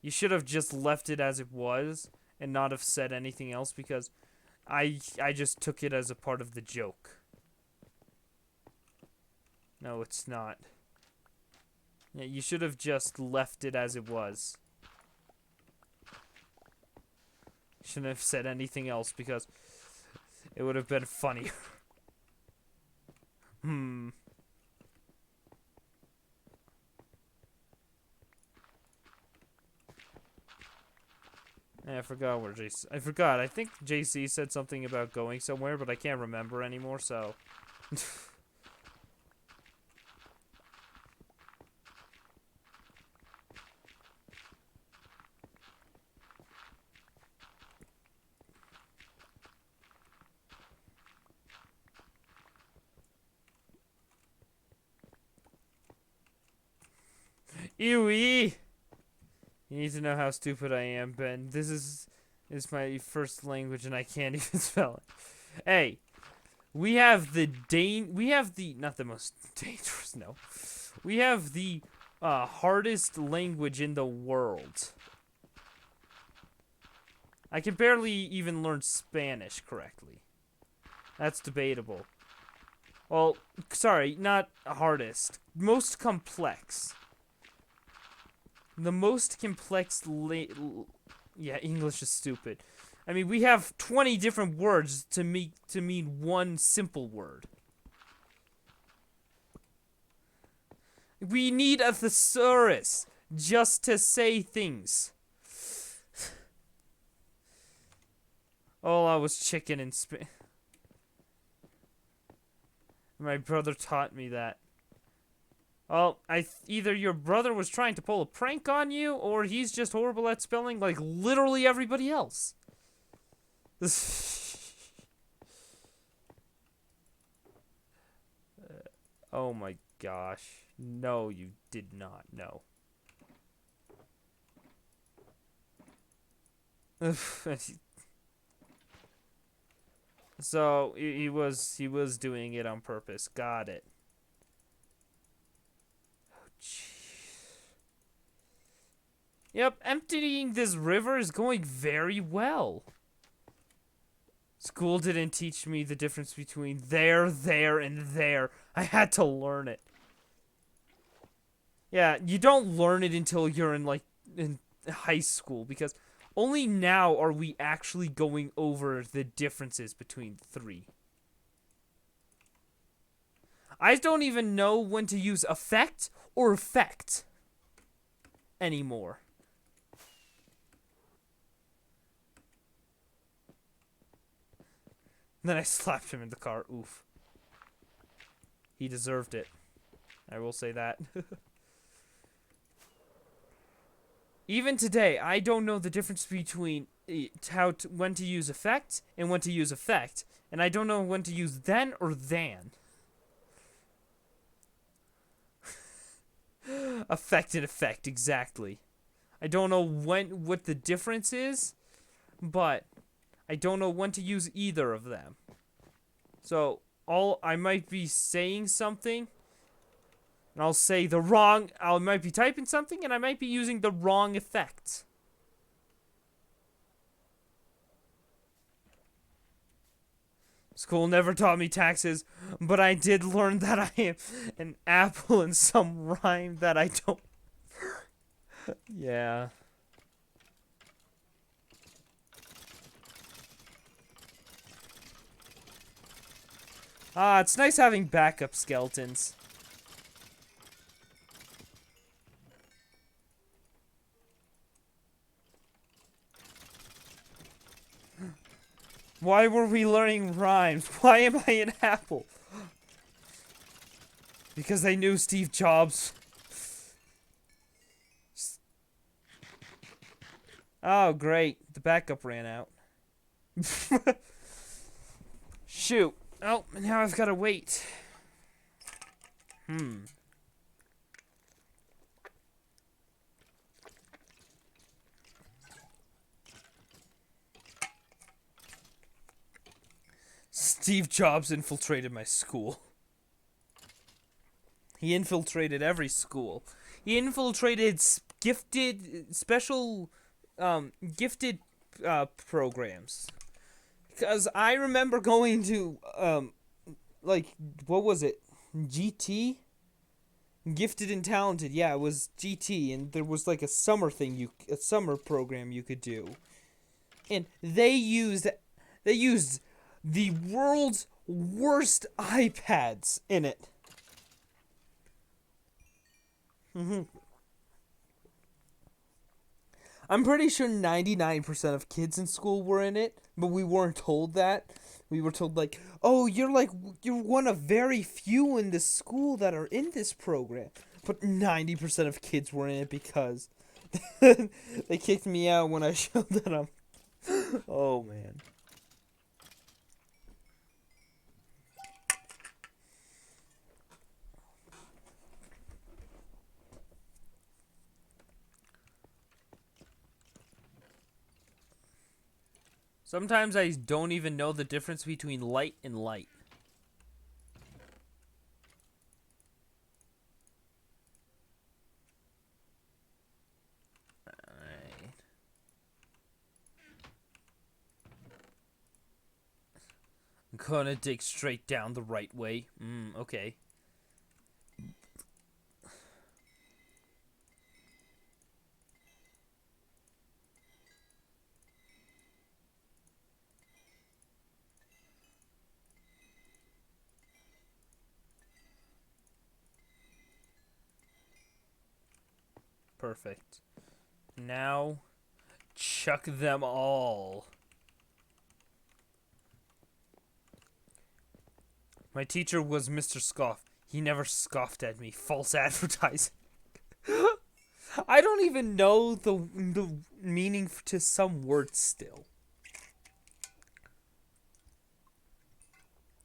You should have just left it as it was and not have said anything else because I just took it as a part of the joke. No, it's not. Yeah, you should have just left it as it was. Shouldn't have said anything else because it would have been funnier. I forgot where JC... I forgot. I think JC said something about going somewhere, but I can't remember anymore, so... Ew-wee! You need to know how stupid I am, Ben. This is my first language and I can't even spell it. Hey, we have the not the most dangerous, no. We have the hardest language in the world. I can barely even learn Spanish correctly. That's debatable. Well, sorry, not hardest. Most complex. The most complex yeah, English is stupid. I mean, we have 20 different words to mean one simple word. We need a thesaurus just to say things. Oh, I was chicken in Spain. My brother taught me that. Well, either your brother was trying to pull a prank on you, or he's just horrible at spelling like literally everybody else. Oh my gosh. No, you did not. No. So, he was doing it on purpose. Got it. Yep, emptying this river is going very well. School didn't teach me the difference between there, and there. I had to learn it. Yeah, you don't learn it until you're in high school, because only now are we actually going over the differences between three. I don't even know when to use effect or effect anymore. Then I slapped him in the car. Oof. He deserved it. I will say that. Even today, I don't know the difference between when to use effect and when to use effect. And I don't know when to use then or than. Effect and effect, exactly. I don't know what the difference is, but I don't know when to use either of them. So, I might be saying something, and I'll say the wrong. I might be typing something, and I might be using the wrong effect. School never taught me taxes, but I did learn that I am an apple in some rhyme that I don't. Yeah. Ah, it's nice having backup skeletons. Why were we learning rhymes? Why am I an apple? Because I knew Steve Jobs. Oh, great. The backup ran out. Shoot. Oh, now I've got to wait. Steve Jobs infiltrated my school. He infiltrated every school. He infiltrated gifted programs. Because I remember going to, like, what was it? GT? Gifted and Talented. Yeah, it was GT, and there was like a summer program you could do. And they used the world's worst iPads in it. I'm pretty sure 99% of kids in school were in it, but we weren't told that. We were told like, "Oh, you're one of very few in this school that are in this program." But 90% of kids were in it because they kicked me out when I showed that I'm Oh man. Sometimes I don't even know the difference between light and light. Alright. I'm gonna dig straight down the right way. Okay. Perfect. Now, chuck them all. My teacher was Mr. Scoff. He never scoffed at me. False advertising. I don't even know the meaning to some words still.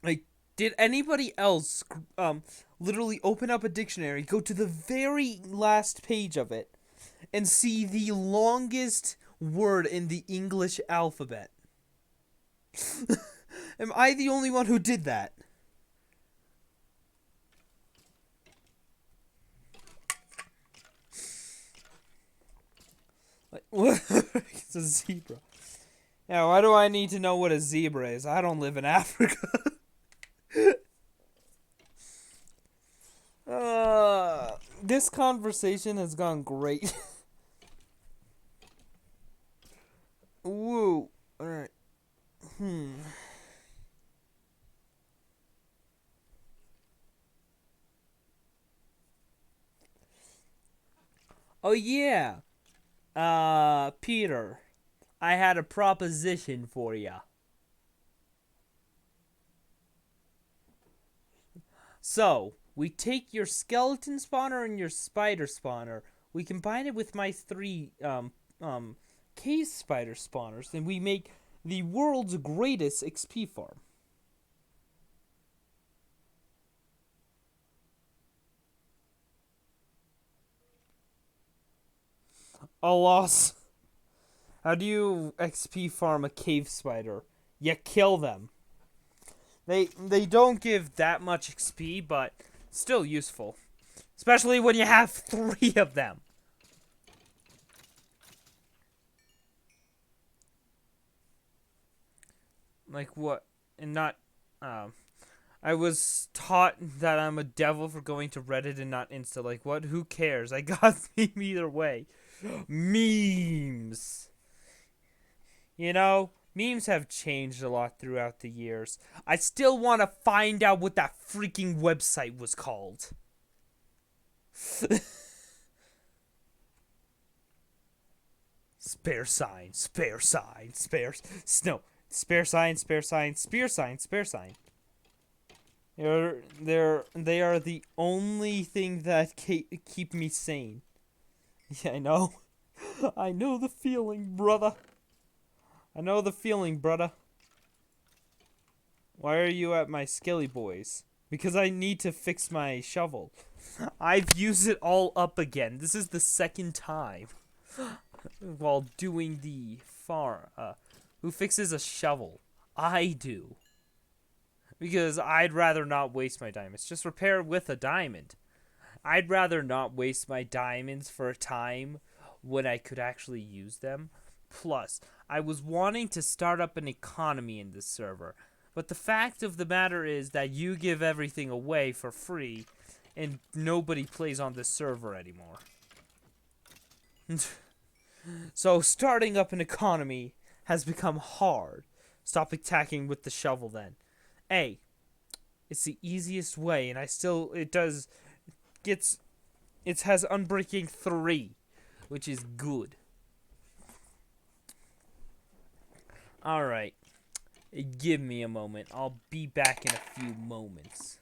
Like, did anybody else literally open up a dictionary, go to the very last page of it, and see the longest word in the English alphabet? Am I the only one who did that? Like, what? It's a zebra. Yeah, why do I need to know what a zebra is? I don't live in Africa. This conversation has gone great. Woo. Alright. Oh, yeah. Peter. I had a proposition for ya. So, we take your skeleton spawner and your spider spawner. We combine it with my three, cave spider spawners, and we make the world's greatest XP farm. A loss. How do you XP farm a cave spider? You kill them. They don't give that much XP, but still useful. Especially when you have 3 of them. Like what? And not I was taught that I'm a devil for going to Reddit and not Insta. Like what? Who cares? I got meme either way. Memes. You know, memes have changed a lot throughout the years. I still want to find out what that freaking website was called. Spare sign, spare sign, spare no, spare sign, spare sign, spear sign, spare sign. They are the only thing that keep me sane. Yeah, I know. I know the feeling, brother. I know the feeling, brother. Why are you at my Skilly Boys? Because I need to fix my shovel. I've used it all up again. This is the second time while doing the farm. Who fixes a shovel? I do. Because I'd rather not waste my diamonds. Just repair with a diamond. I'd rather not waste my diamonds for a time when I could actually use them. Plus, I was wanting to start up an economy in this server. But the fact of the matter is that you give everything away for free and nobody plays on this server anymore. So starting up an economy has become hard. Stop attacking with the shovel then. A, it's the easiest way, and it has Unbreaking 3, which is good. Alright. Give me a moment. I'll be back in a few moments.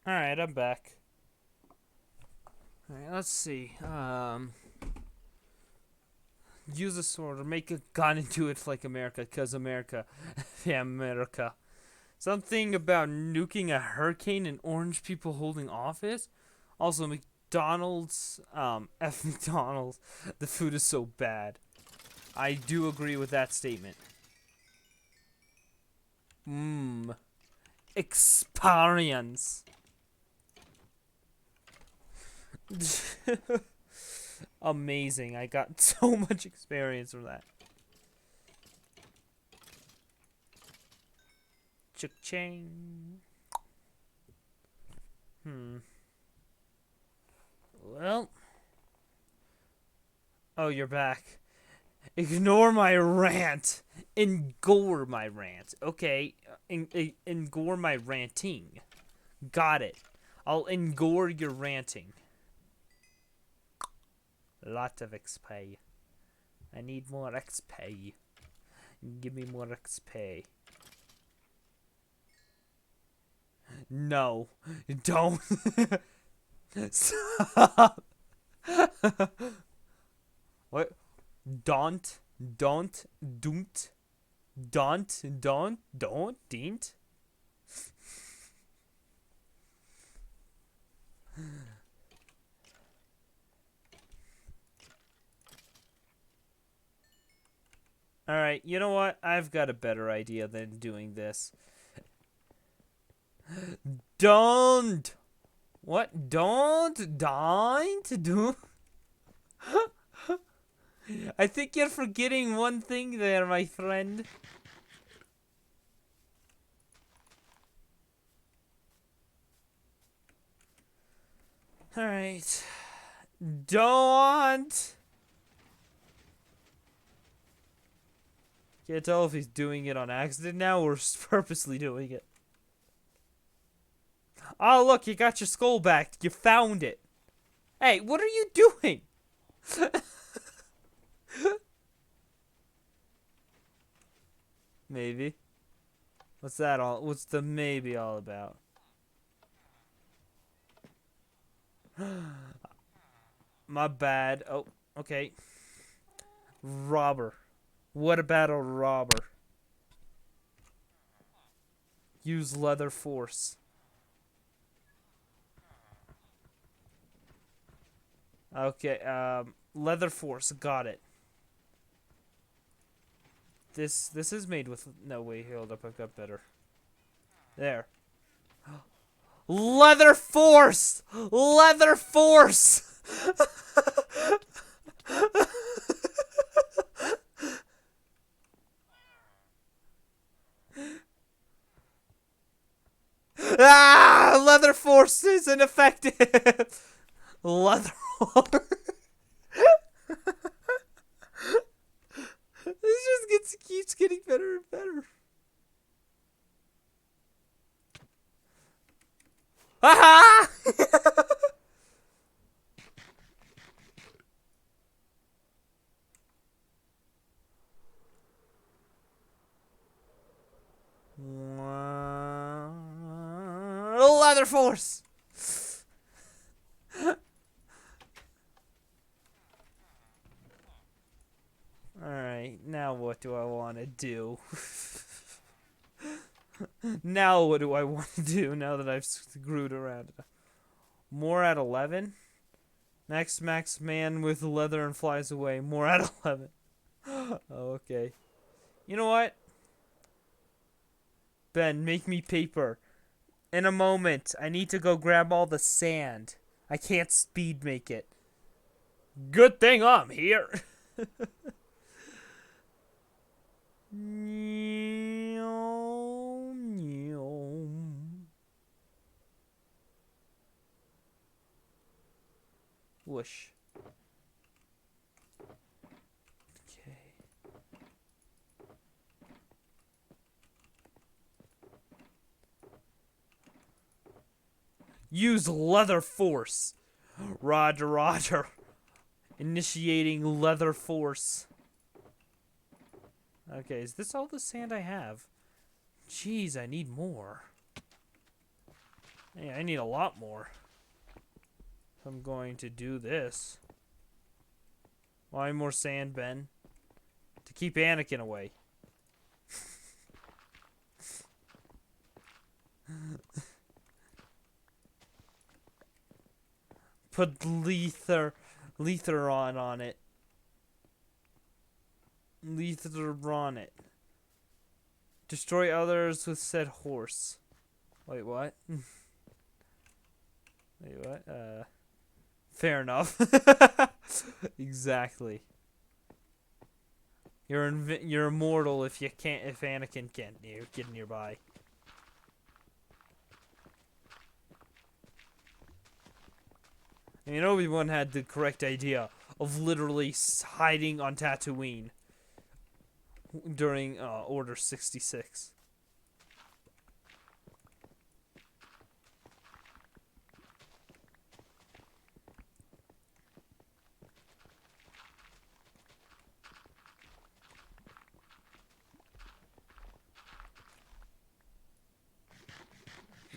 Alright, I'm back. Alright, let's see. Use a sword or make a gun and do it like America, cause America. Yeah, America. Something about nuking a hurricane and orange people holding office. Also, McDonald's, F McDonald's. The food is so bad. I do agree with that statement. Mmm. Experience. Amazing. I got so much experience from that. Cha-ching. Well. Oh, you're back. Ignore my rant. Engore my rant. Okay. Engore my ranting. Got it. I'll engore your ranting. Lot of XP. I need more XP. Give me more XP. No. Don't. Stop. What? Don't. Didn't. Alright, you know what? I've got a better idea than doing this. Don't! What? Don't do? I think you're forgetting one thing there, my friend. Alright. Don't! Can't tell if he's doing it on accident now or purposely doing it. Oh, look, you got your skull back. You found it. Hey, what are you doing? Maybe. What's that all? What's the maybe all about? My bad. Oh, okay. Robber. What about a robber? Use leather force. Okay, leather force. Got it. This is made with... No, wait, hold up. I've got better. There. Leather force! Leather force! Ah! Leather force is ineffective! Leather force. This just keeps getting better and better. Aha! Leather force. Alright, now what do I want to do? Now what do I want to do now that I've screwed around? More at 11? Max man with leather and flies away. More at 11. Oh, okay. You know what? Ben, make me paper. In a moment. I need to go grab all the sand. I can't speed make it. Good thing I'm here. Whoosh. Okay. Use leather force. Roger, roger. Initiating leather force. Okay, is this all the sand I have? Jeez, I need more. Hey, I need a lot more. If I'm going to do this. Why more sand, Ben? To keep Anakin away. Put Letheron on it. Letheron it. Destroy others with said horse. Wait, what? Wait, what? Fair enough. Exactly. You're immortal if Anakin can't get nearby. I mean, Obi-Wan had the correct idea of literally hiding on Tatooine during Order 66.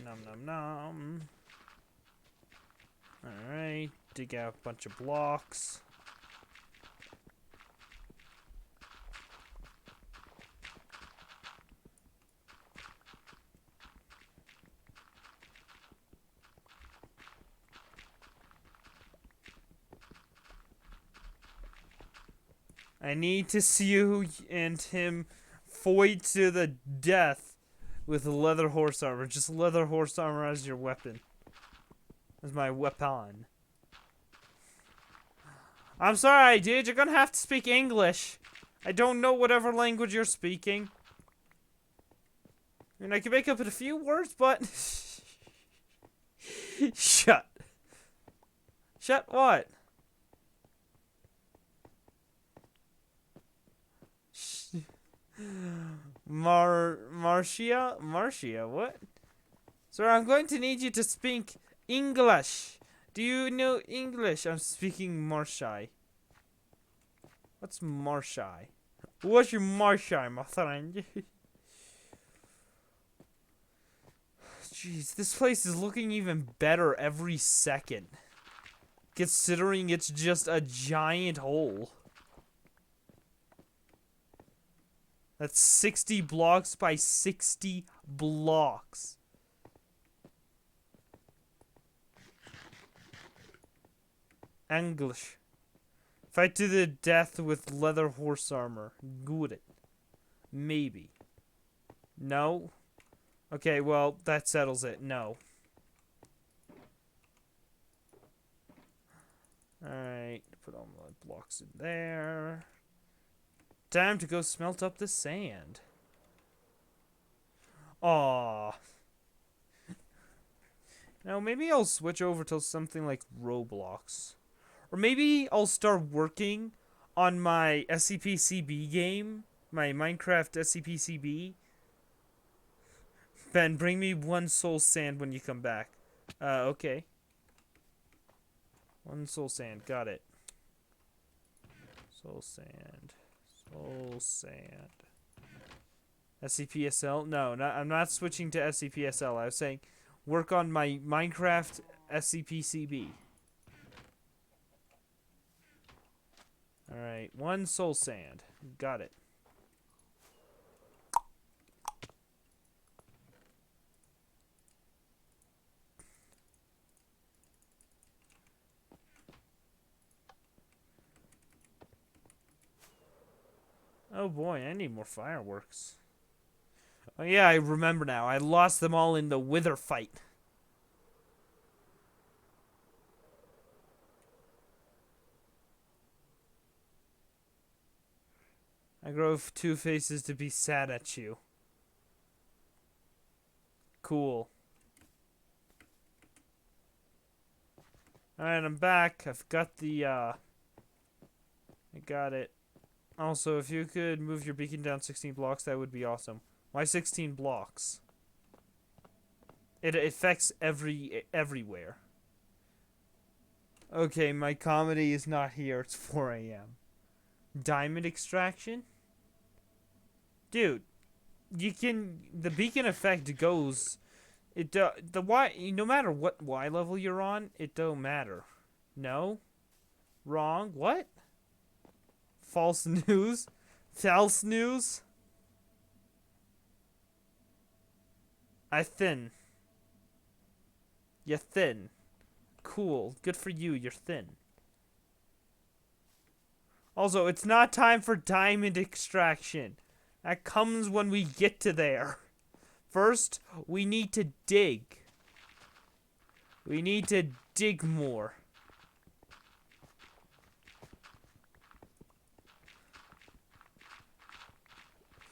Nom nom nom. Alright, dig out a bunch of blocks. I need to see you and him fight to the death with leather horse armor. Just leather horse armor as your weapon. As my weapon. I'm sorry, dude. You're gonna have to speak English. I don't know whatever language you're speaking. I mean, I can make up a few words, but... Shut. Shut what? Marcia, what? Sir, I'm going to need you to speak English. Do you know English? I'm speaking Marshai. What's Marshai? What's your Marshai, my friend? Jeez, this place is looking even better every second. Considering it's just a giant hole. That's 60 blocks by 60 blocks. English. Fight to the death with leather horse armor. Good. Maybe. No? Okay, well, that settles it. No. Alright, put all my blocks in there. Time to go smelt up the sand. Aww. Now, maybe I'll switch over to something like Roblox. Or maybe I'll start working on my SCP-CB game. My Minecraft SCP-CB. Ben, bring me 1 soul sand when you come back. Okay. 1 soul sand. Got it. Soul sand. Soul sand. SCP-SL? No, I'm not switching to SCP-SL. I was saying work on my Minecraft SCP-CB. Alright, 1 soul sand. Got it. Oh boy, I need more fireworks. Oh yeah, I remember now. I lost them all in the wither fight. I grow 2 faces to be sad at you. Cool. Alright, I'm back. I've got the, I got it. Also, if you could move your beacon down 16 blocks, that would be awesome. Why 16 blocks? It affects everywhere. Okay, my comedy is not here. It's 4 a.m. Diamond extraction? Dude, you can... The beacon effect goes The Y, no matter what Y level you're on, it don't matter. No? Wrong? What? False news? False news? I thin. You're thin. Cool. Good for you, you're thin. Also, it's not time for diamond extraction. That comes when we get to there. First, we need to dig. We need to dig more.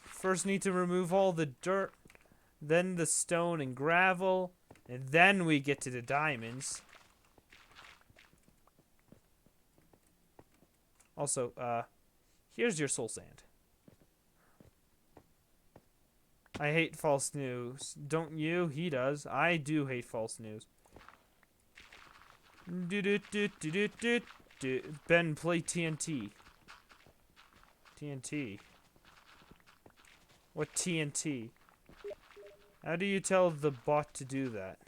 First, need to remove all the dirt, then the stone and gravel, and then we get to the diamonds. Also, here's your soul sand. I hate false news. Don't you? He does. I do hate false news. Ben, play TNT. TNT. What TNT? How do you tell the bot to do that?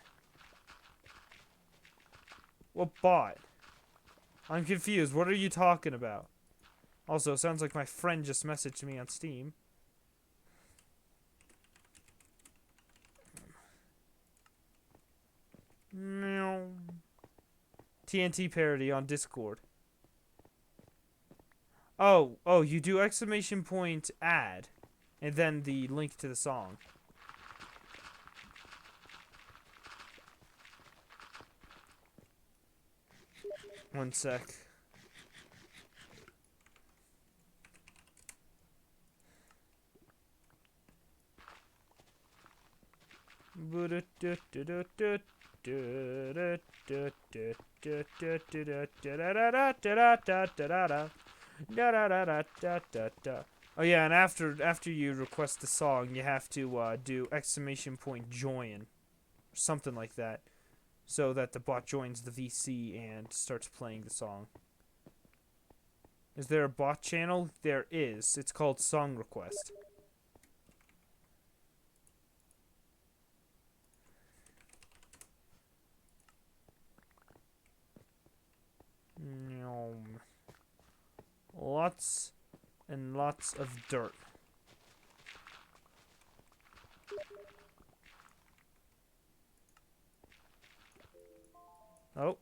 What bot? I'm confused. What are you talking about? Also, sounds like my friend just messaged me on Steam. TNT parody on Discord. Oh, you do exclamation point add, and then the link to the song. One sec. Oh yeah, and after you request the song, you have to do exclamation point join, or something like that, so that the bot joins the VC and starts playing the song. Is there a bot channel? There is. It's called Song Request. Lots and lots of dirt. Oh.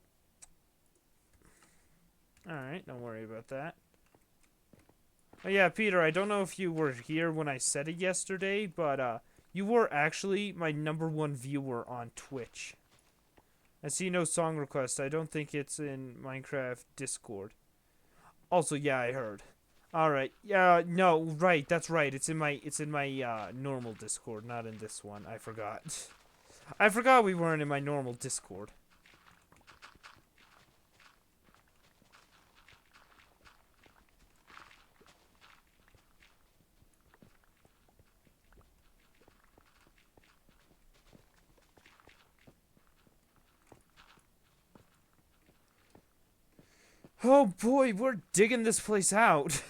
Alright, don't worry about that. Oh yeah, Peter, I don't know if you were here when I said it yesterday, but you were actually my #1 viewer on Twitch. I see no song request. I don't think it's in Minecraft Discord. Also, yeah, I heard. All right. Yeah, no, right. That's right. It's in my normal Discord, not in this one. I forgot. I forgot we weren't in my normal Discord. Oh boy, we're digging this place out.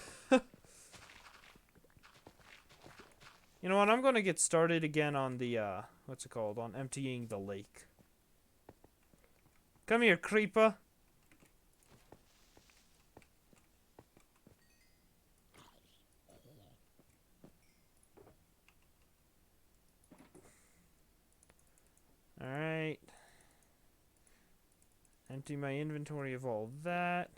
You know what? I'm gonna get started again on the what's it called? On emptying the lake. Come here, creeper. Alright. Empty my inventory of all that.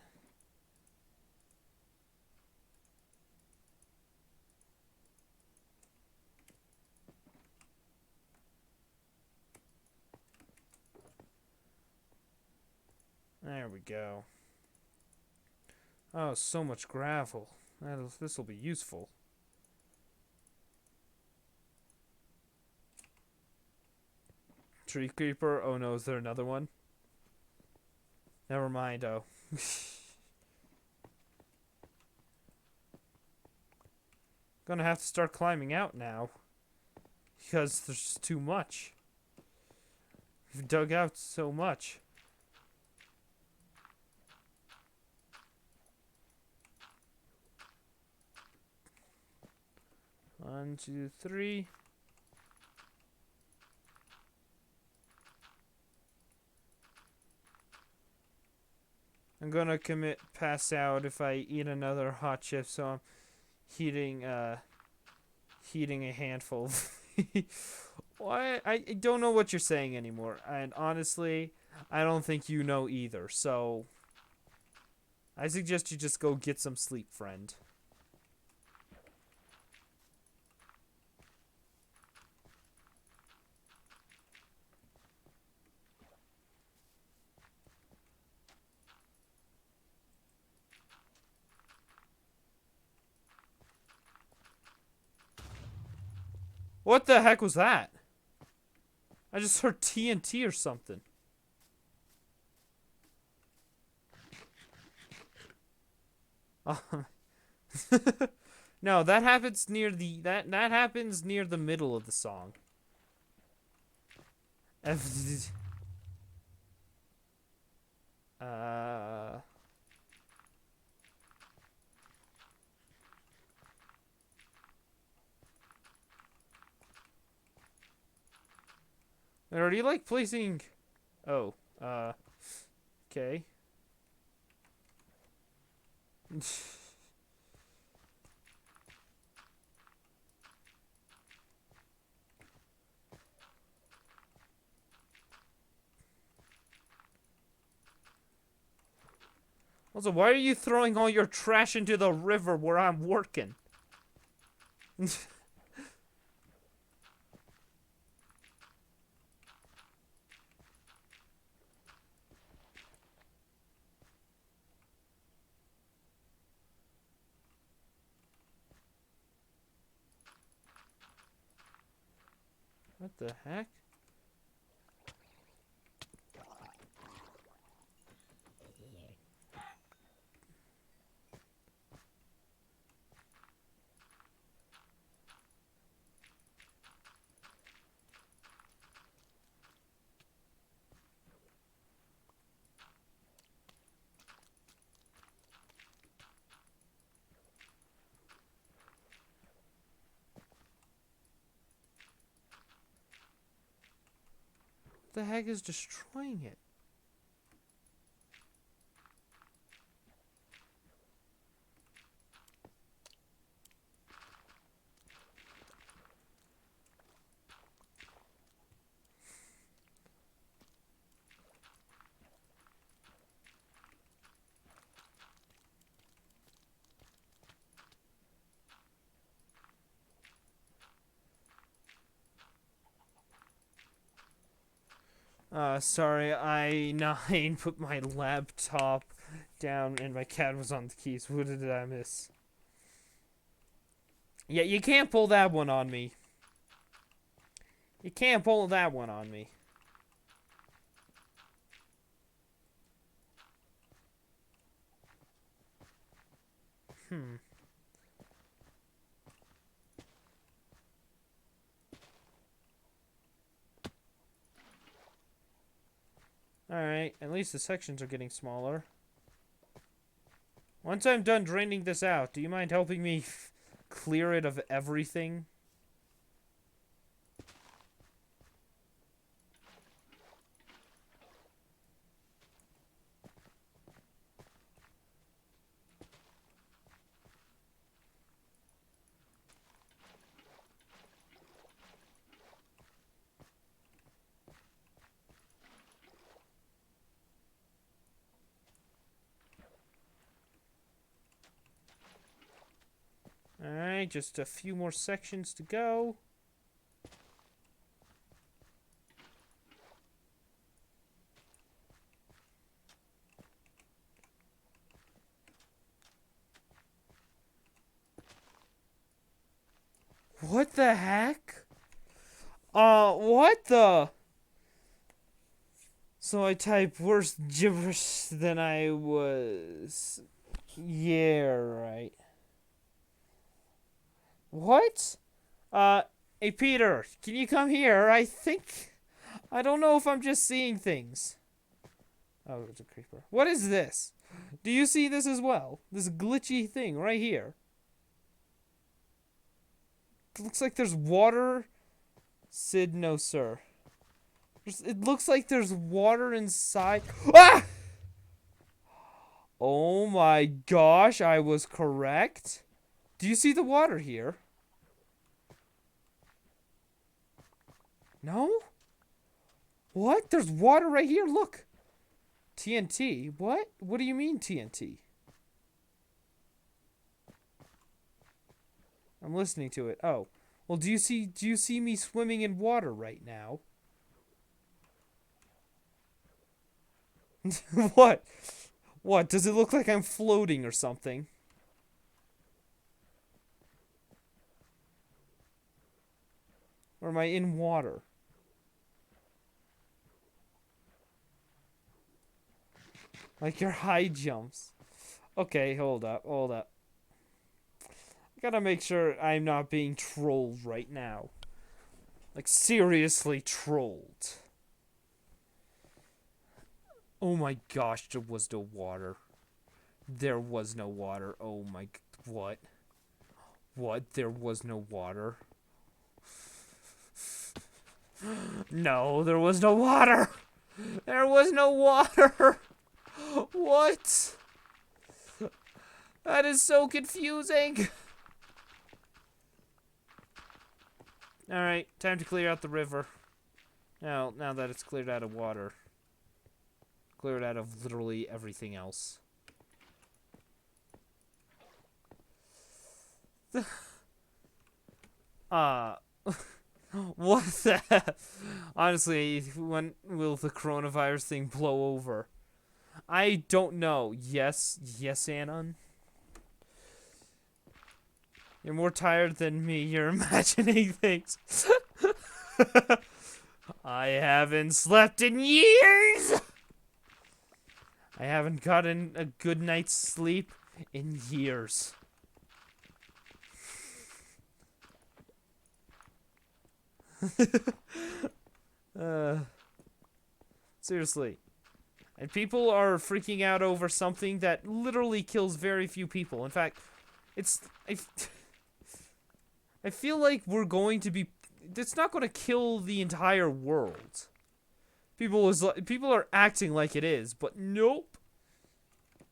There we go. Oh, so much gravel. This'll be useful. Tree creeper. Oh no, is there another one? Never mind, oh. Gonna have to start climbing out now. Because there's just too much. We've dug out so much. One, two, three. I'm gonna pass out if I eat another hot chip, so I'm heating a handful. Why? I don't know what you're saying anymore, and honestly, I don't think you know either. So I suggest you just go get some sleep, friend. What the heck was that? I just heard TNT or something. No, that happens near that happens near the middle of the song. uh Are you like placing Oh, okay. Also, why are you throwing all your trash into the river where I'm working? What the heck? What the heck is destroying it? Sorry, I put my laptop down and my cat was on the keys. What did I miss? Yeah, you can't pull that one on me. You can't pull that one on me. Alright, at least the sections are getting smaller. Once I'm done draining this out, do you mind helping me clear it of everything? Alright, just a few more sections to go. What the heck? What the? So I type worse gibberish than I was. Yeah, right. What? Hey Peter, can you come here? I don't know if I'm just seeing things. Oh, it's a creeper. What is this? Do you see this as well? This glitchy thing right here. It looks like there's water. Sid, no sir. It looks like there's water inside. Ah! Oh my gosh, I was correct. Do you see the water here? No? What? There's water right here. Look. TNT? What? What do you mean TNT? I'm listening to it. Oh. Well, do you see me swimming in water right now? What? What? Does it look like I'm floating or something? Or am I in water? Like your high jumps. Okay, hold up, hold up. I gotta make sure I'm not being trolled right now. Like, seriously trolled. Oh my gosh, there was no water. There was no water. Oh my... What? What? There was no water? No, there was no water! There was no water! What? That is so confusing! Alright, time to clear out the river. Now that it's cleared out of water. Cleared out of literally everything else. What the heck? Honestly, when will the coronavirus thing blow over? I don't know. Yes, Anon. You're more tired than me. You're imagining things. I haven't slept in years! I haven't gotten a good night's sleep in years. Seriously. And people are freaking out over something that literally kills very few people. In fact, I feel like we're going to be... It's not going to kill the entire world. People are acting like it is, but nope.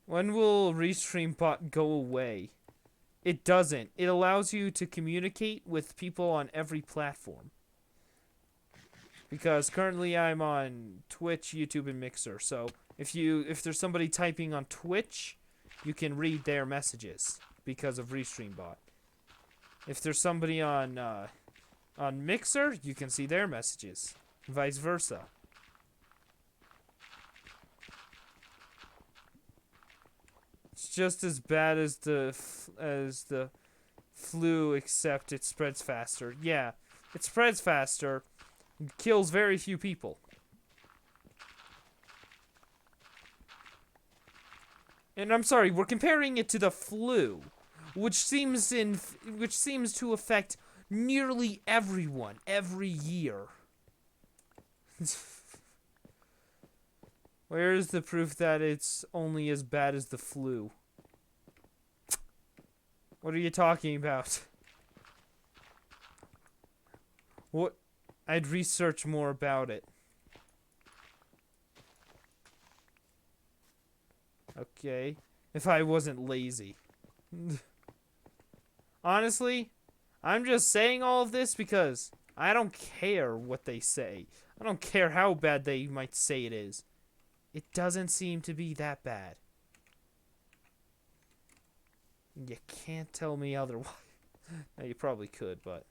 When will RestreamBot go away? It doesn't. It allows you to communicate with people on every platform. Because currently I'm on Twitch, YouTube, and Mixer. So if there's somebody typing on Twitch, you can read their messages because of RestreamBot. If there's somebody on Mixer, you can see their messages, vice versa. It's just as bad as the flu, except it spreads faster. Yeah, it spreads faster, kills very few people. And I'm sorry, we're comparing it to the flu, which seems to affect nearly everyone every year. Where is the proof that it's only as bad as the flu? What are you talking about? What? I'd research more about it. Okay. If I wasn't lazy. Honestly, I'm just saying all of this because I don't care what they say. I don't care how bad they might say it is. It doesn't seem to be that bad. You can't tell me otherwise. Now, you probably could, but...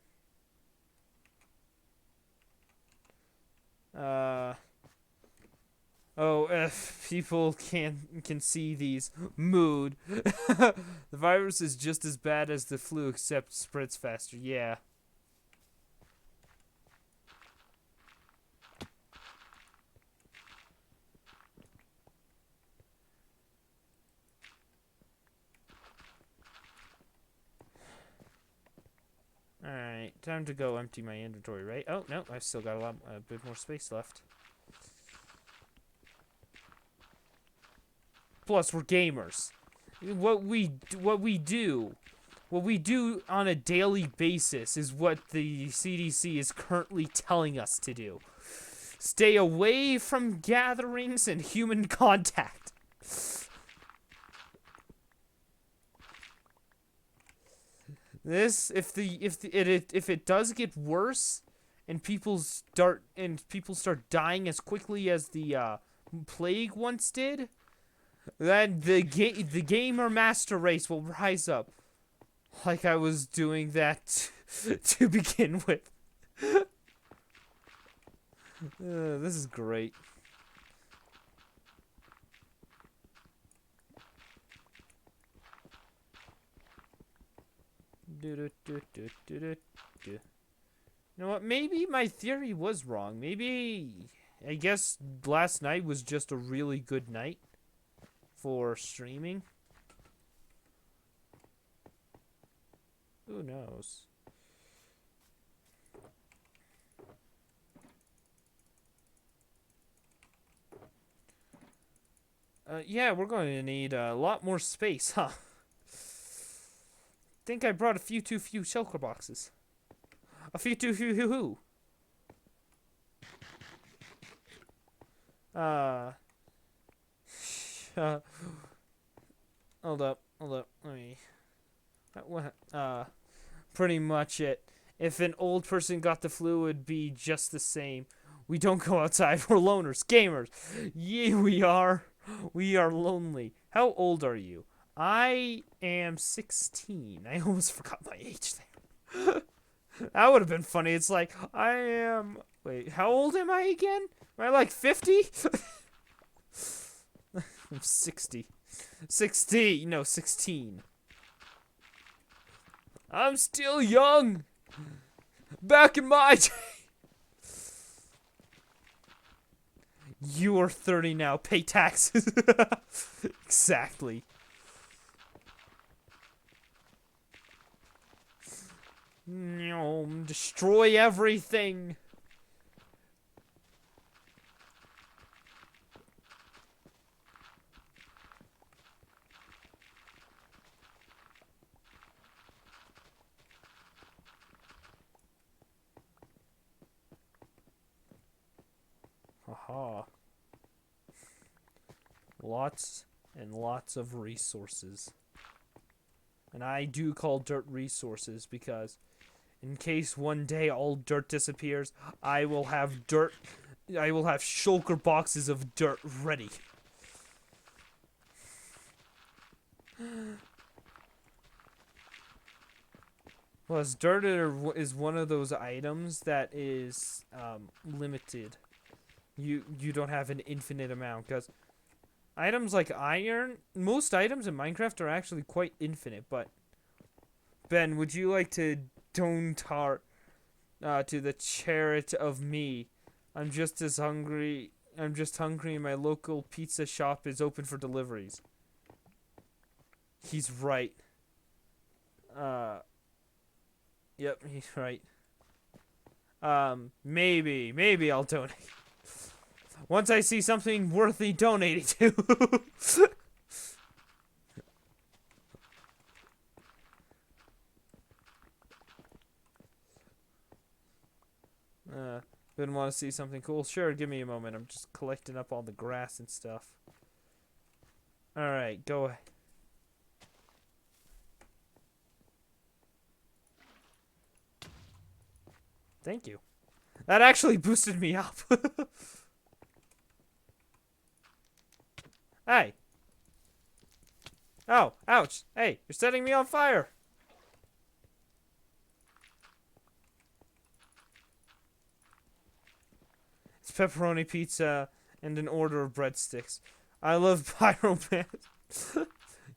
Oh, if people can see these. Mood. The virus is just as bad as the flu, except spreads faster. Yeah. Alright, time to go empty my inventory, right? Oh, no, I've still got a bit more space left. Plus, we're gamers. What we do on a daily basis is what the CDC is currently telling us to do. Stay away from gatherings and human contact. This if it does get worse and people start dying as quickly as the plague once did, then the gamer master race will rise up. Like I was doing that to begin with. This is great. You know what? Maybe my theory was wrong. Maybe I guess last night was just a really good night for streaming. Who knows? Yeah, we're going to need a lot more space, huh? Think I brought a few too few shulker boxes. A few too few who? Hold up. Let me. Pretty much it. If an old person got the flu, it'd be just the same. We don't go outside. We're loners, gamers. Yeah, we are. We are lonely. How old are you? I am 16. I almost forgot my age there. That would have been funny. It's like, I am... Wait, how old am I again? Am I like 50? I'm 60. 60. No, 16. I'm still young. Back in my day. You are 30 now. Pay taxes. Exactly. Destroy everything. Haha. Lots and lots of resources. And I do call dirt resources because in case one day all dirt disappears, I will have shulker boxes of dirt ready. Plus, dirt is one of those items that is limited. You don't have an infinite amount, because items like iron, most items in Minecraft are actually quite infinite, but Ben, would you like to donate to the charity of me? I'm just hungry and my local pizza shop is open for deliveries. He's right. Yep, he's right. Maybe I'll donate. Once I see something worthy donating to. Didn't want to see something cool. Sure, give me a moment. I'm just collecting up all the grass and stuff. Alright, go ahead. Thank you. That actually boosted me up. Hey. Oh, ouch. Hey, you're setting me on fire. It's pepperoni pizza and an order of breadsticks. I love pyro man.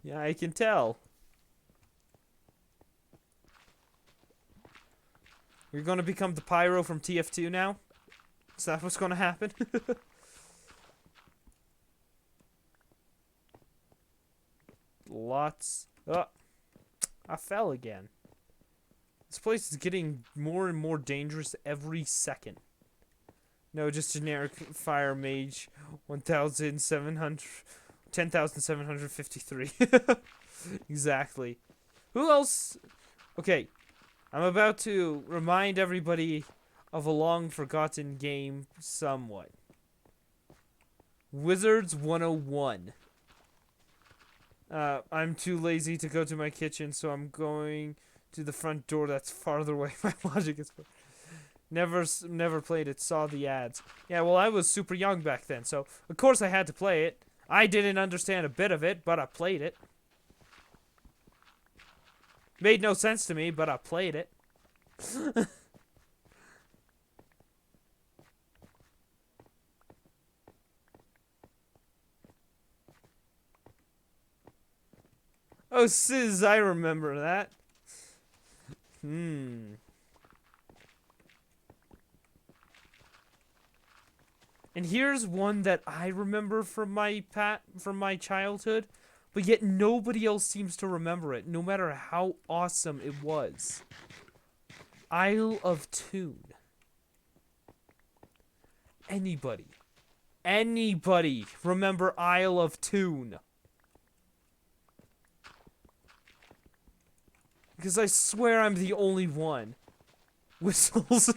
Yeah, I can tell. You're gonna become the pyro from TF2 now? Is that what's gonna happen? Lots. Oh, I fell again. This place is getting more and more dangerous every second. No, just generic fire mage 10,753. Exactly. Who else? Okay, I'm about to remind everybody of a long forgotten game somewhat. Wizards 101. I'm too lazy to go to my kitchen, so I'm going to the front door that's farther away. My logic is never played it, saw the ads. Yeah, well, I was super young back then, so of course I had to play it. I didn't understand a bit of it, but I played it. Made no sense to me, but I played it. Oh, Sizz, I remember that. And here's one that I remember from my childhood, but yet nobody else seems to remember it, no matter how awesome it was. Isle of Tune. Anybody remember Isle of Tune? Because I swear I'm the only one. Whistles.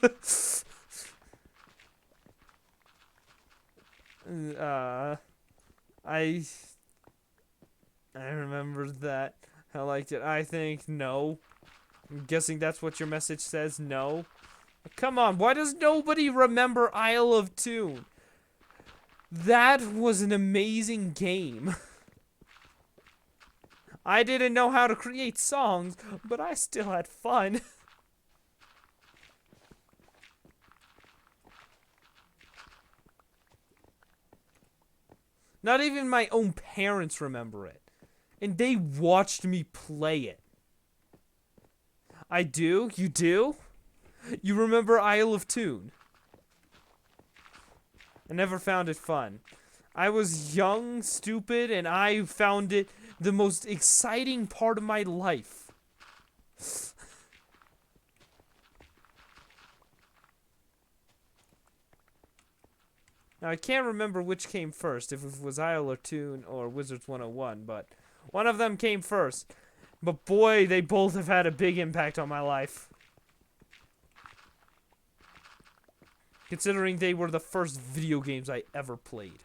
I remember that. I liked it. I think no. I'm guessing that's what your message says. No. Come on, why does nobody remember Isle of Tune? That was an amazing game. I didn't know how to create songs, but I still had fun. Not even my own parents remember it. And they watched me play it. I do? You do? You remember Isle of Tune? I never found it fun. I was young, stupid, and I found it the most exciting part of my life. Now, I can't remember which came first, if it was Isle of Tune or Wizards 101, but one of them came first. But boy, they both have had a big impact on my life. Considering they were the first video games I ever played.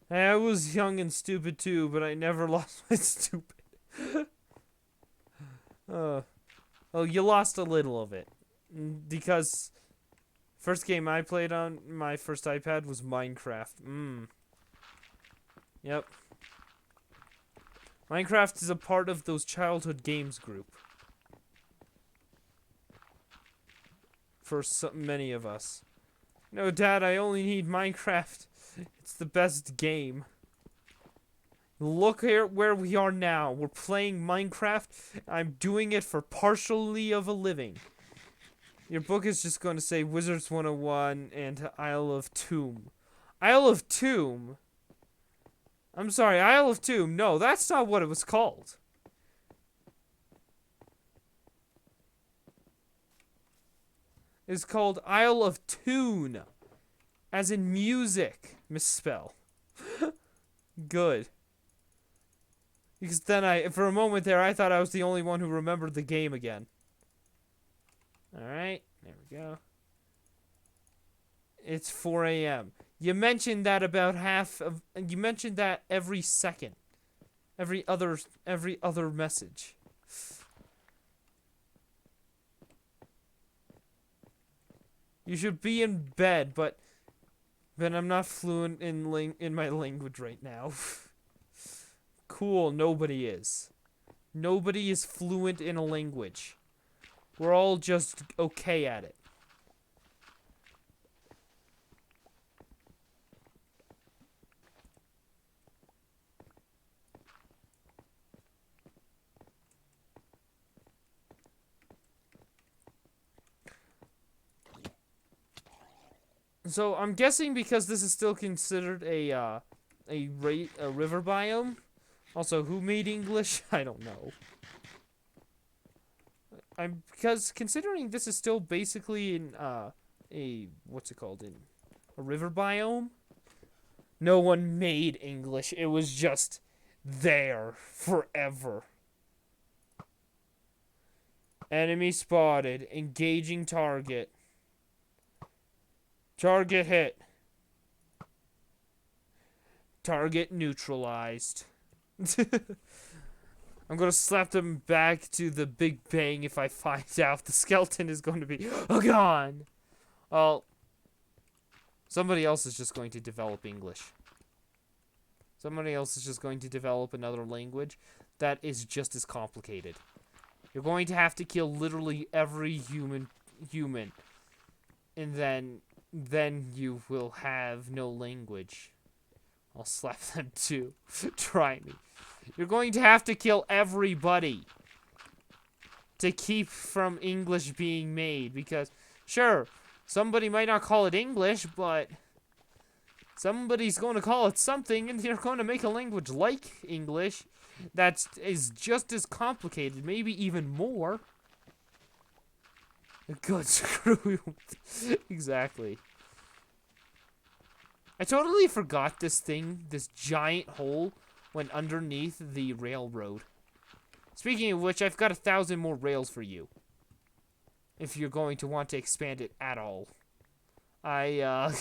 I was young and stupid too, but I never lost my stupid. Oh, you lost a little of it. Because first game I played on my first iPad was Minecraft. Yep. Minecraft is a part of those childhood games group. For so many of us. No, Dad, I only need Minecraft. It's the best game. Look here where we are now. We're playing Minecraft. I'm doing it for partially of a living. Your book is just going to say Wizards 101 and Isle of Tomb. Isle of Tomb? I'm sorry, Isle of Tomb. No, that's not what it was called. It's called Isle of Tune. As in music. Misspell. Good. Because then for a moment there, I thought I was the only one who remembered the game again. Alright, there we go. It's 4 a.m. You mentioned that about you mentioned that every second. Every other message. You should be in bed, but I'm not fluent in my language right now. Cool, nobody is. Nobody is fluent in a language. We're all just okay at it. So I'm guessing because this is still considered a river biome. Also, who made English? I don't know. Because considering this is still basically in what's it called, in a river biome. No one made English. It was just there forever. Enemy spotted. Engaging target. Target hit. Target neutralized. I'm gonna slap them back to the Big Bang if I find out the skeleton is going to be gone. Well, somebody else is just going to develop English. Somebody else is just going to develop another language that is just as complicated. You're going to have to kill literally every human, and then you will have no language. I'll slap them too. Try me. You're going to have to kill everybody to keep from English being made, because sure, somebody might not call it English, but somebody's going to call it something, and they're going to make a language like English that is just as complicated, maybe even more. Good, screw you. Exactly. I totally forgot this giant hole went underneath the railroad. Speaking of which, I've got 1,000 more rails for you. If you're going to want to expand it at all. No.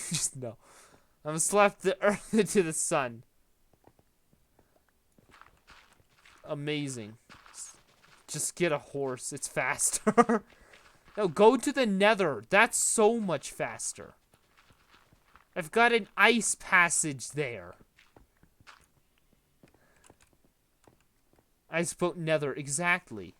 Just no. I'm gonna slap the earth into the sun. Amazing. Just get a horse. It's faster. No, go to the nether. That's so much faster. I've got an ice passage there. Ice boat nether, exactly.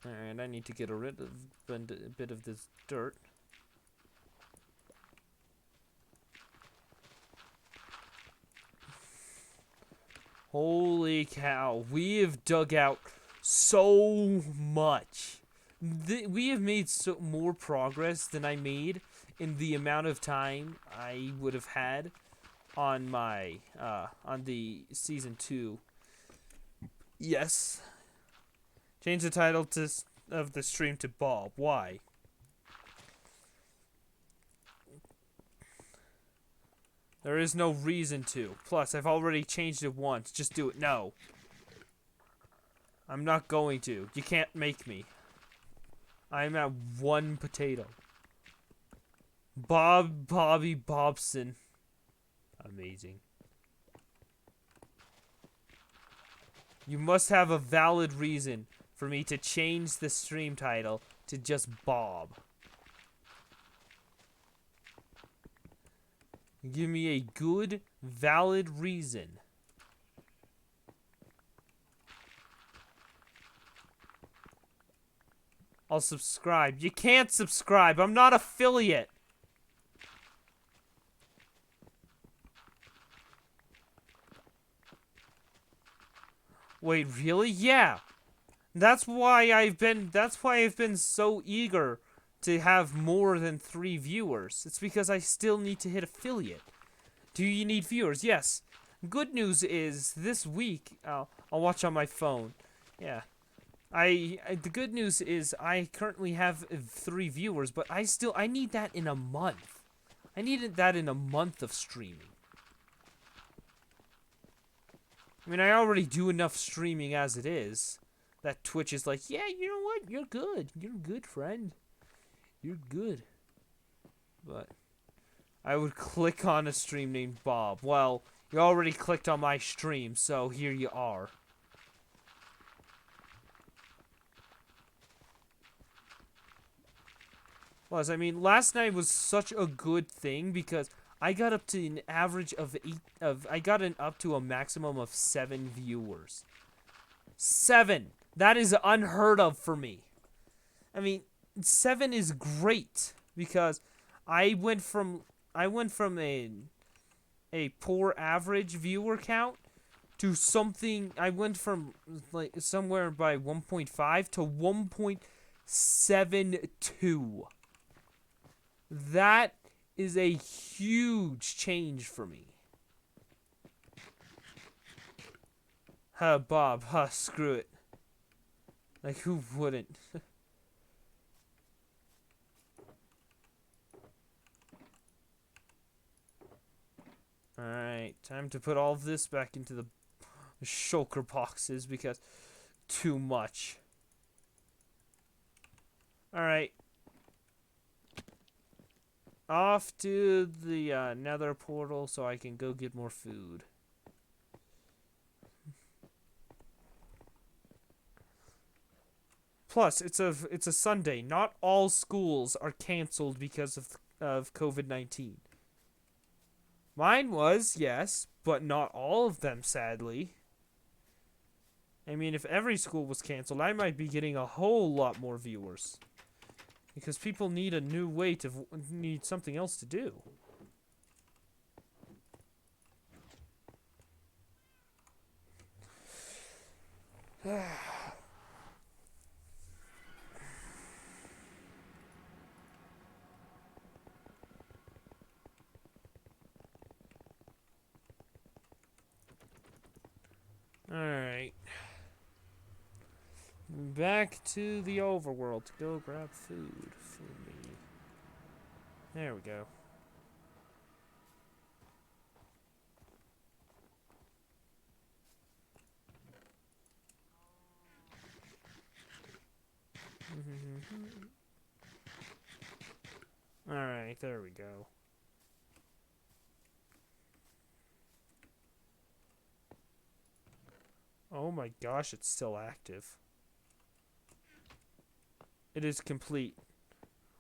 Alright, I need to get rid of a bit of this dirt. Holy cow, we have dug out so much. We have made more progress than I made in the amount of time I would have had on my, on the Season 2. Yes. Change the title of the stream to Bob. Why? There is no reason to. Plus, I've already changed it once. Just do it. No. I'm not going to. You can't make me. I'm at 1 potato. Bobby Bobson. Amazing. You must have a valid reason for me to change the stream title to just Bob. Give me a good, valid reason. I'll subscribe. You can't subscribe. I'm not affiliate. Wait, really? Yeah. That's why I've been so eager to have more than 3 viewers. It's because I still need to hit affiliate. Do you need viewers? Yes. Good news is this week I'll watch on my phone. Yeah. The good news is I currently have 3 viewers, but I need that in a month. I needed that in a month of streaming. I mean, I already do enough streaming as it is. That Twitch is like, yeah, you know what? You're good. You're good, friend. You're good. But I would click on a stream named Bob. Well, you already clicked on my stream, so here you are. Plus, I mean, last night was such a good thing because I got up to an average of up to a maximum of 7 viewers. 7. That is unheard of for me. I mean, 7 is great because I went from a poor average viewer count to something. I went from like somewhere by 1.5 to 1.72. That is a huge change for me. Huh, Bob. Huh, screw it. Like, who wouldn't? Alright, time to put all of this back into the shulker boxes because too much. Alright. Off to the nether portal so I can go get more food. Plus, it's a Sunday. Not all schools are canceled because of COVID-19. Mine was, yes, but not all of them, sadly. I mean, if every school was canceled, I might be getting a whole lot more viewers. Because people need a new way to need something else to do. Alright. Back to the overworld to go grab food for me. There we go. Alright, there we go. Oh my gosh, it's still active. It is complete.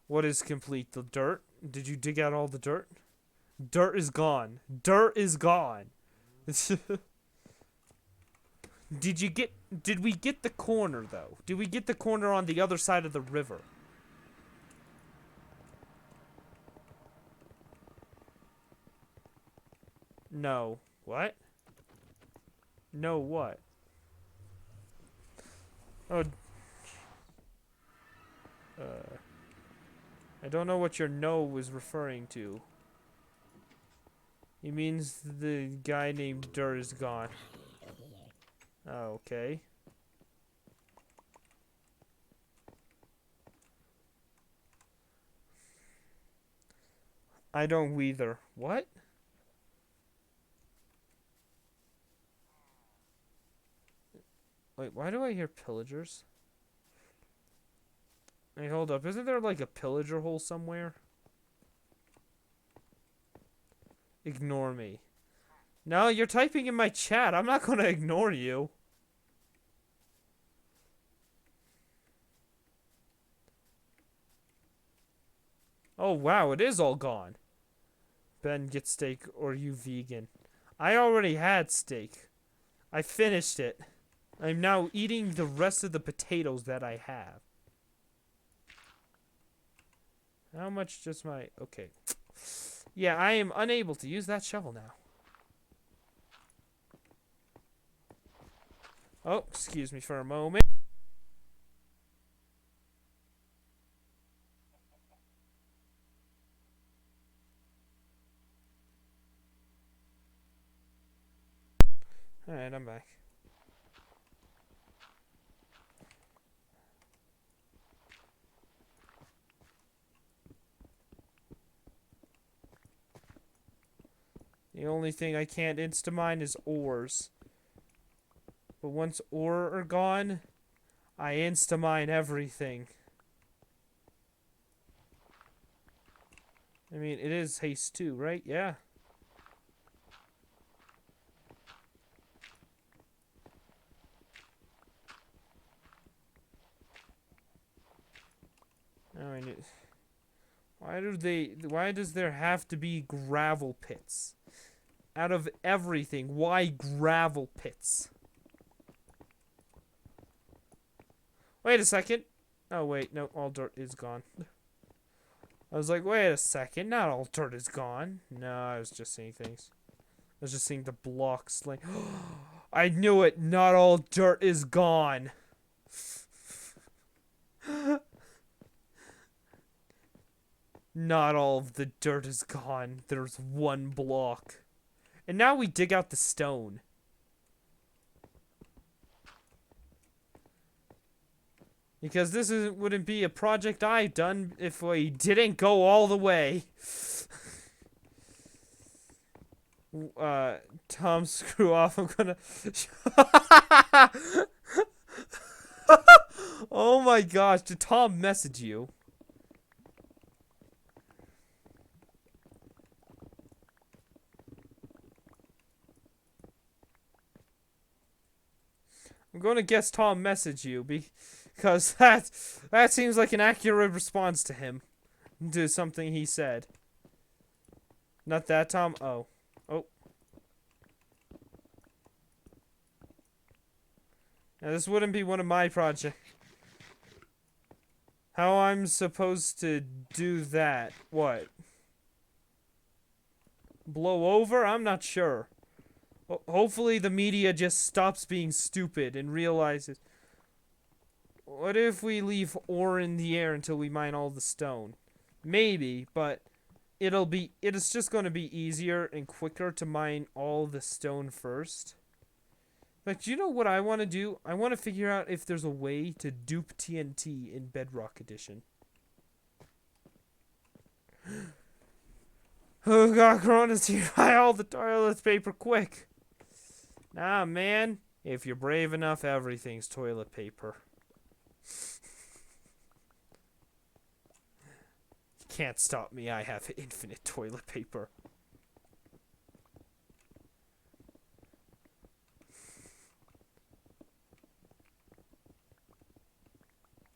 What is complete? The dirt? Did you dig out all the dirt? Dirt is gone. Dirt is gone. Did we get the corner though? Did we get the corner on the other side of the river? No. What? No what? Oh. I don't know what your no was referring to. He means the guy named Dur is gone. Oh, okay. I don't either. What? Wait, why do I hear pillagers? Hey, hold up. Isn't there like a pillager hole somewhere? Ignore me. No, you're typing in my chat. I'm not gonna ignore you. Oh, wow. It is all gone. Ben, get steak or you vegan. I already had steak. I finished it. I'm now eating the rest of the potatoes that I have. How much does my... Okay. Yeah, I am unable to use that shovel now. Oh, excuse me for a moment. Alright, I'm back. The only thing I can't insta-mine is ores. But once ore are gone, I insta-mine everything. I mean, it is haste too, right? Yeah. I mean, why does there have to be gravel pits? Out of everything, why gravel pits? Wait a second. Oh, wait, no, all dirt is gone. I was like, wait a second, not all dirt is gone. No, I was just seeing things. I was just seeing the blocks. Like, I knew it, not all dirt is gone. Not all of the dirt is gone. There's one block. And now we dig out the stone. Because this wouldn't be a project I've done if we didn't go all the way. Tom, screw off. I'm gonna. Oh my gosh, did Tom message you? I'm gonna guess Tom messaged you because that seems like an accurate response to him, to something he said. Not that, Tom. Oh. Oh. Now, this wouldn't be one of my projects. How I'm supposed to do that? What? Blow over? I'm not sure. Hopefully the media just stops being stupid and realizes. What if we leave ore in the air until we mine all the stone? Maybe, but it's just going to be easier and quicker to mine all the stone first. Like, do you know what I want to do? I want to figure out if there's a way to dupe TNT in Bedrock Edition. Oh god, Corona's here. Buy all the toilet paper quick. Nah, man. If you're brave enough, everything's toilet paper. You can't stop me. I have infinite toilet paper.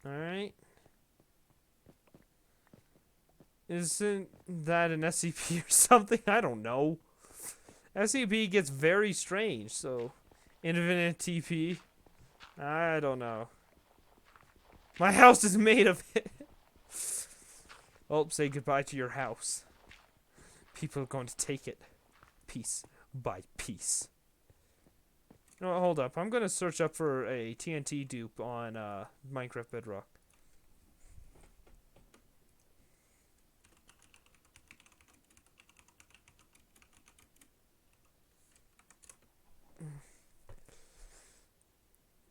Alright. Isn't that an SCP or something? I don't know. SCP gets very strange, so... Infinite TP? I don't know. My house is made of it. Oh, say goodbye to your house. People are going to take it. Piece by piece. No, hold up. I'm going to search up for a TNT dupe on Minecraft Bedrock.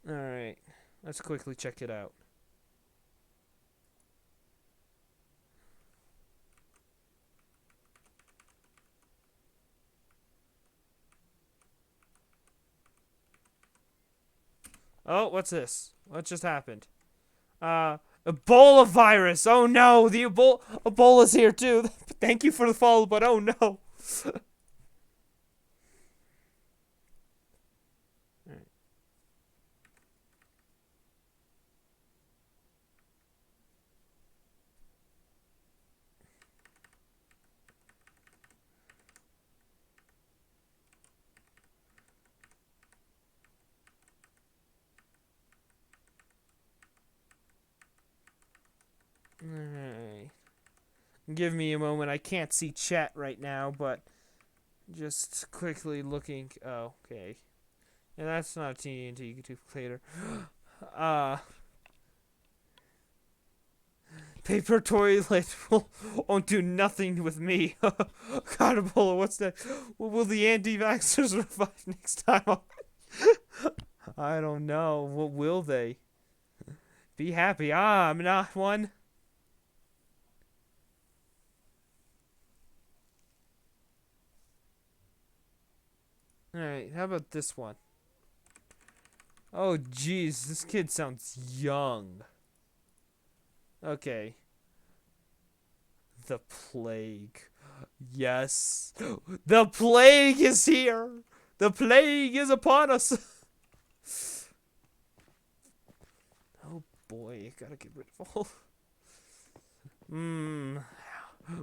Alright. Let's quickly check it out. Oh, what's this? What just happened? Ebola virus! Oh no! The Ebola's here too! Thank you for the follow, but oh no! Alright. Give me a moment. I can't see chat right now, but just quickly looking. Oh, okay. Yeah, that's not a TNT duplicator. Paper toilet won't do nothing with me. God, Ebola, what's that? Will the anti-vaxxers revive next time? I don't know. What will they? Be happy. Ah, I'm not one. Alright, how about this one? Oh, jeez, this kid sounds young. Okay. The plague. Yes. The plague is here. The plague is upon us. Oh boy, gotta get rid of all.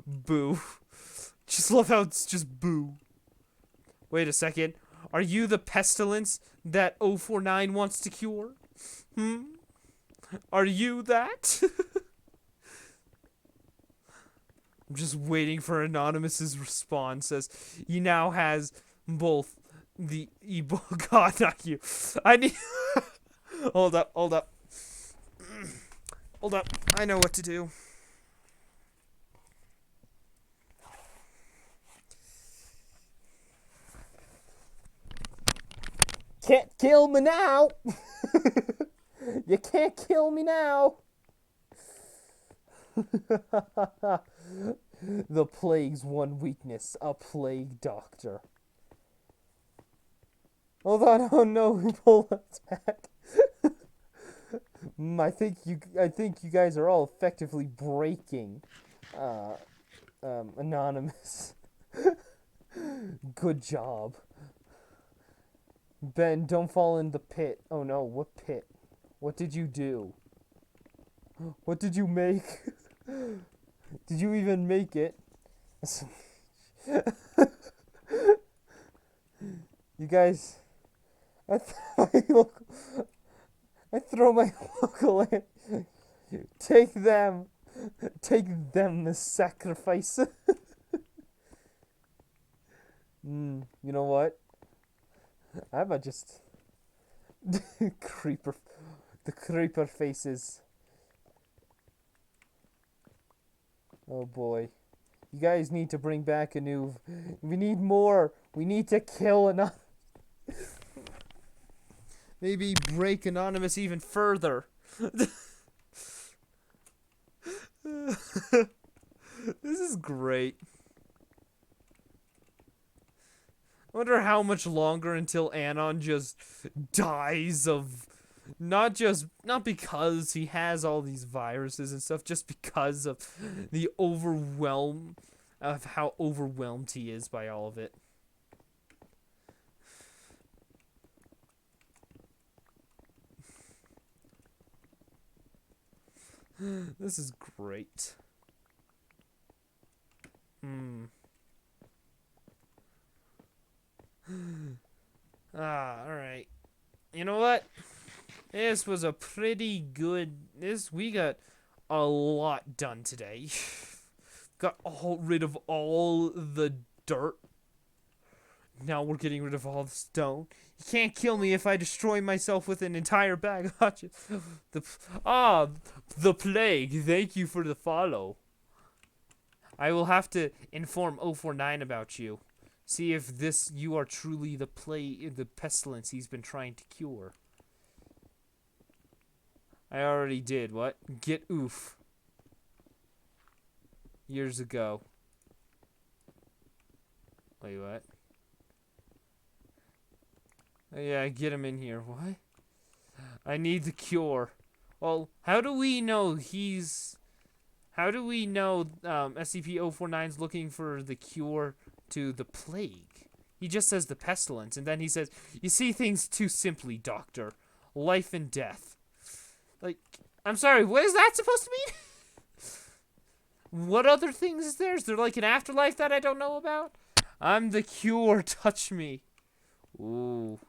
Boo. Just love how it's just boo. Wait a second. Are you the pestilence that 049 wants to cure? Are you that? I'm just waiting for Anonymous's response as he now has both the Ebola. God, not you. I need. Hold up. Hold up. Hold up. I know what to do. Can't kill me now. You can't kill me now. The plague's one weakness, a plague doctor. Hold on. Oh no, Ebola's back. I think you guys are all effectively breaking uh Anonymous. Good job. Ben, don't fall in the pit. Oh no, what pit? What did you do? What did you make? Did you even make it? You guys, I, I throw my local in. Take them. Take them as sacrifice. You know what? I might just creeper. The creeper faces. Oh boy. You guys need to bring back a new. We need more. We need to kill enough. Maybe break Anonymous even further. This is great. I wonder how much longer until Anon just dies of not because he has all these viruses and stuff, just because of the overwhelm of how overwhelmed he is by all of it. This is great. Alright. You know what? This was a pretty good. We got a lot done today. Got rid of all the dirt. Now we're getting rid of all the stone. You can't kill me if I destroy myself with an entire bag of hotches. The plague. Thank you for the follow. I will have to inform 049 about you. See if you are truly the pestilence he's been trying to cure. I already did. What? Get oof. Years ago. Wait, what? Oh, yeah, get him in here. What? I need the cure. Well, how do we know SCP-049's looking for the cure to the plague? He just says the pestilence, and then he says, "You see things too simply, Doctor. Life and death." Like, I'm sorry, what is that supposed to mean? What other things is there? Is there like an afterlife that I don't know about? I'm the cure, touch me. Ooh.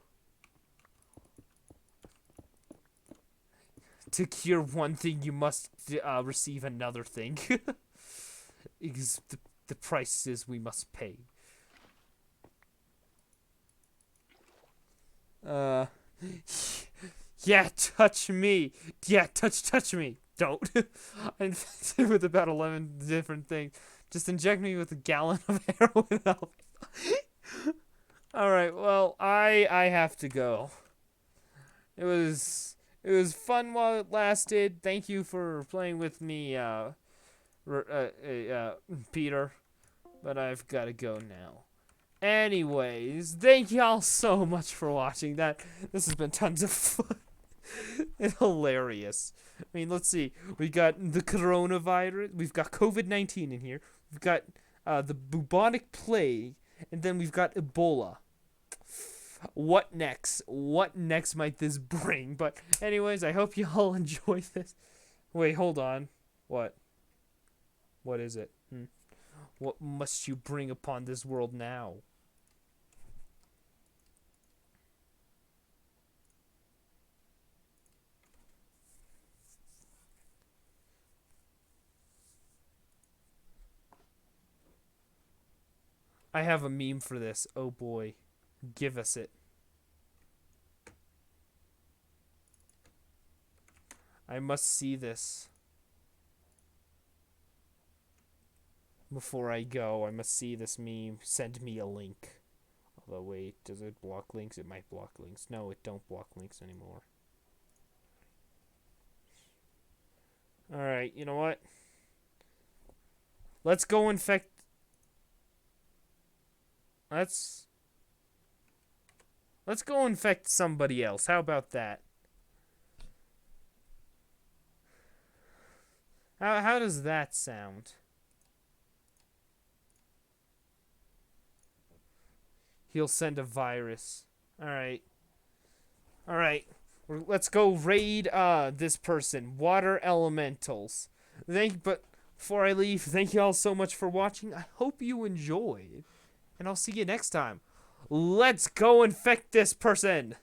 To cure one thing, you must receive another thing. The prices we must pay. Yeah, touch me. Yeah, touch me. Don't. I'm infected with about 11 different things. Just inject me with a gallon of heroin. Alright, well, I have to go. It was fun while it lasted. Thank you for playing with me, Peter. But I've got to go now. Anyways, thank y'all so much for watching that. This has been tons of fun. It's hilarious. I mean, let's see. We got the coronavirus. We've got COVID-19 in here. We've got the bubonic plague. And then we've got Ebola. What next? What next might this bring? But anyways, I hope you all enjoy this. Wait, hold on. What? What is it? What must you bring upon this world now? I have a meme for this. Oh boy. Give us it. I must see this. Before I go, I must see this meme. Send me a link. Although, wait, does it block links? It might block links. No, it don't block links anymore. Alright, you know what? Let's go infect... Let's go infect somebody else. How about that? How does that sound? He'll send a virus. Alright. Alright. Let's go raid this person. Water elementals. But before I leave, thank you all so much for watching. I hope you enjoyed. And I'll see you next time. Let's go infect this person.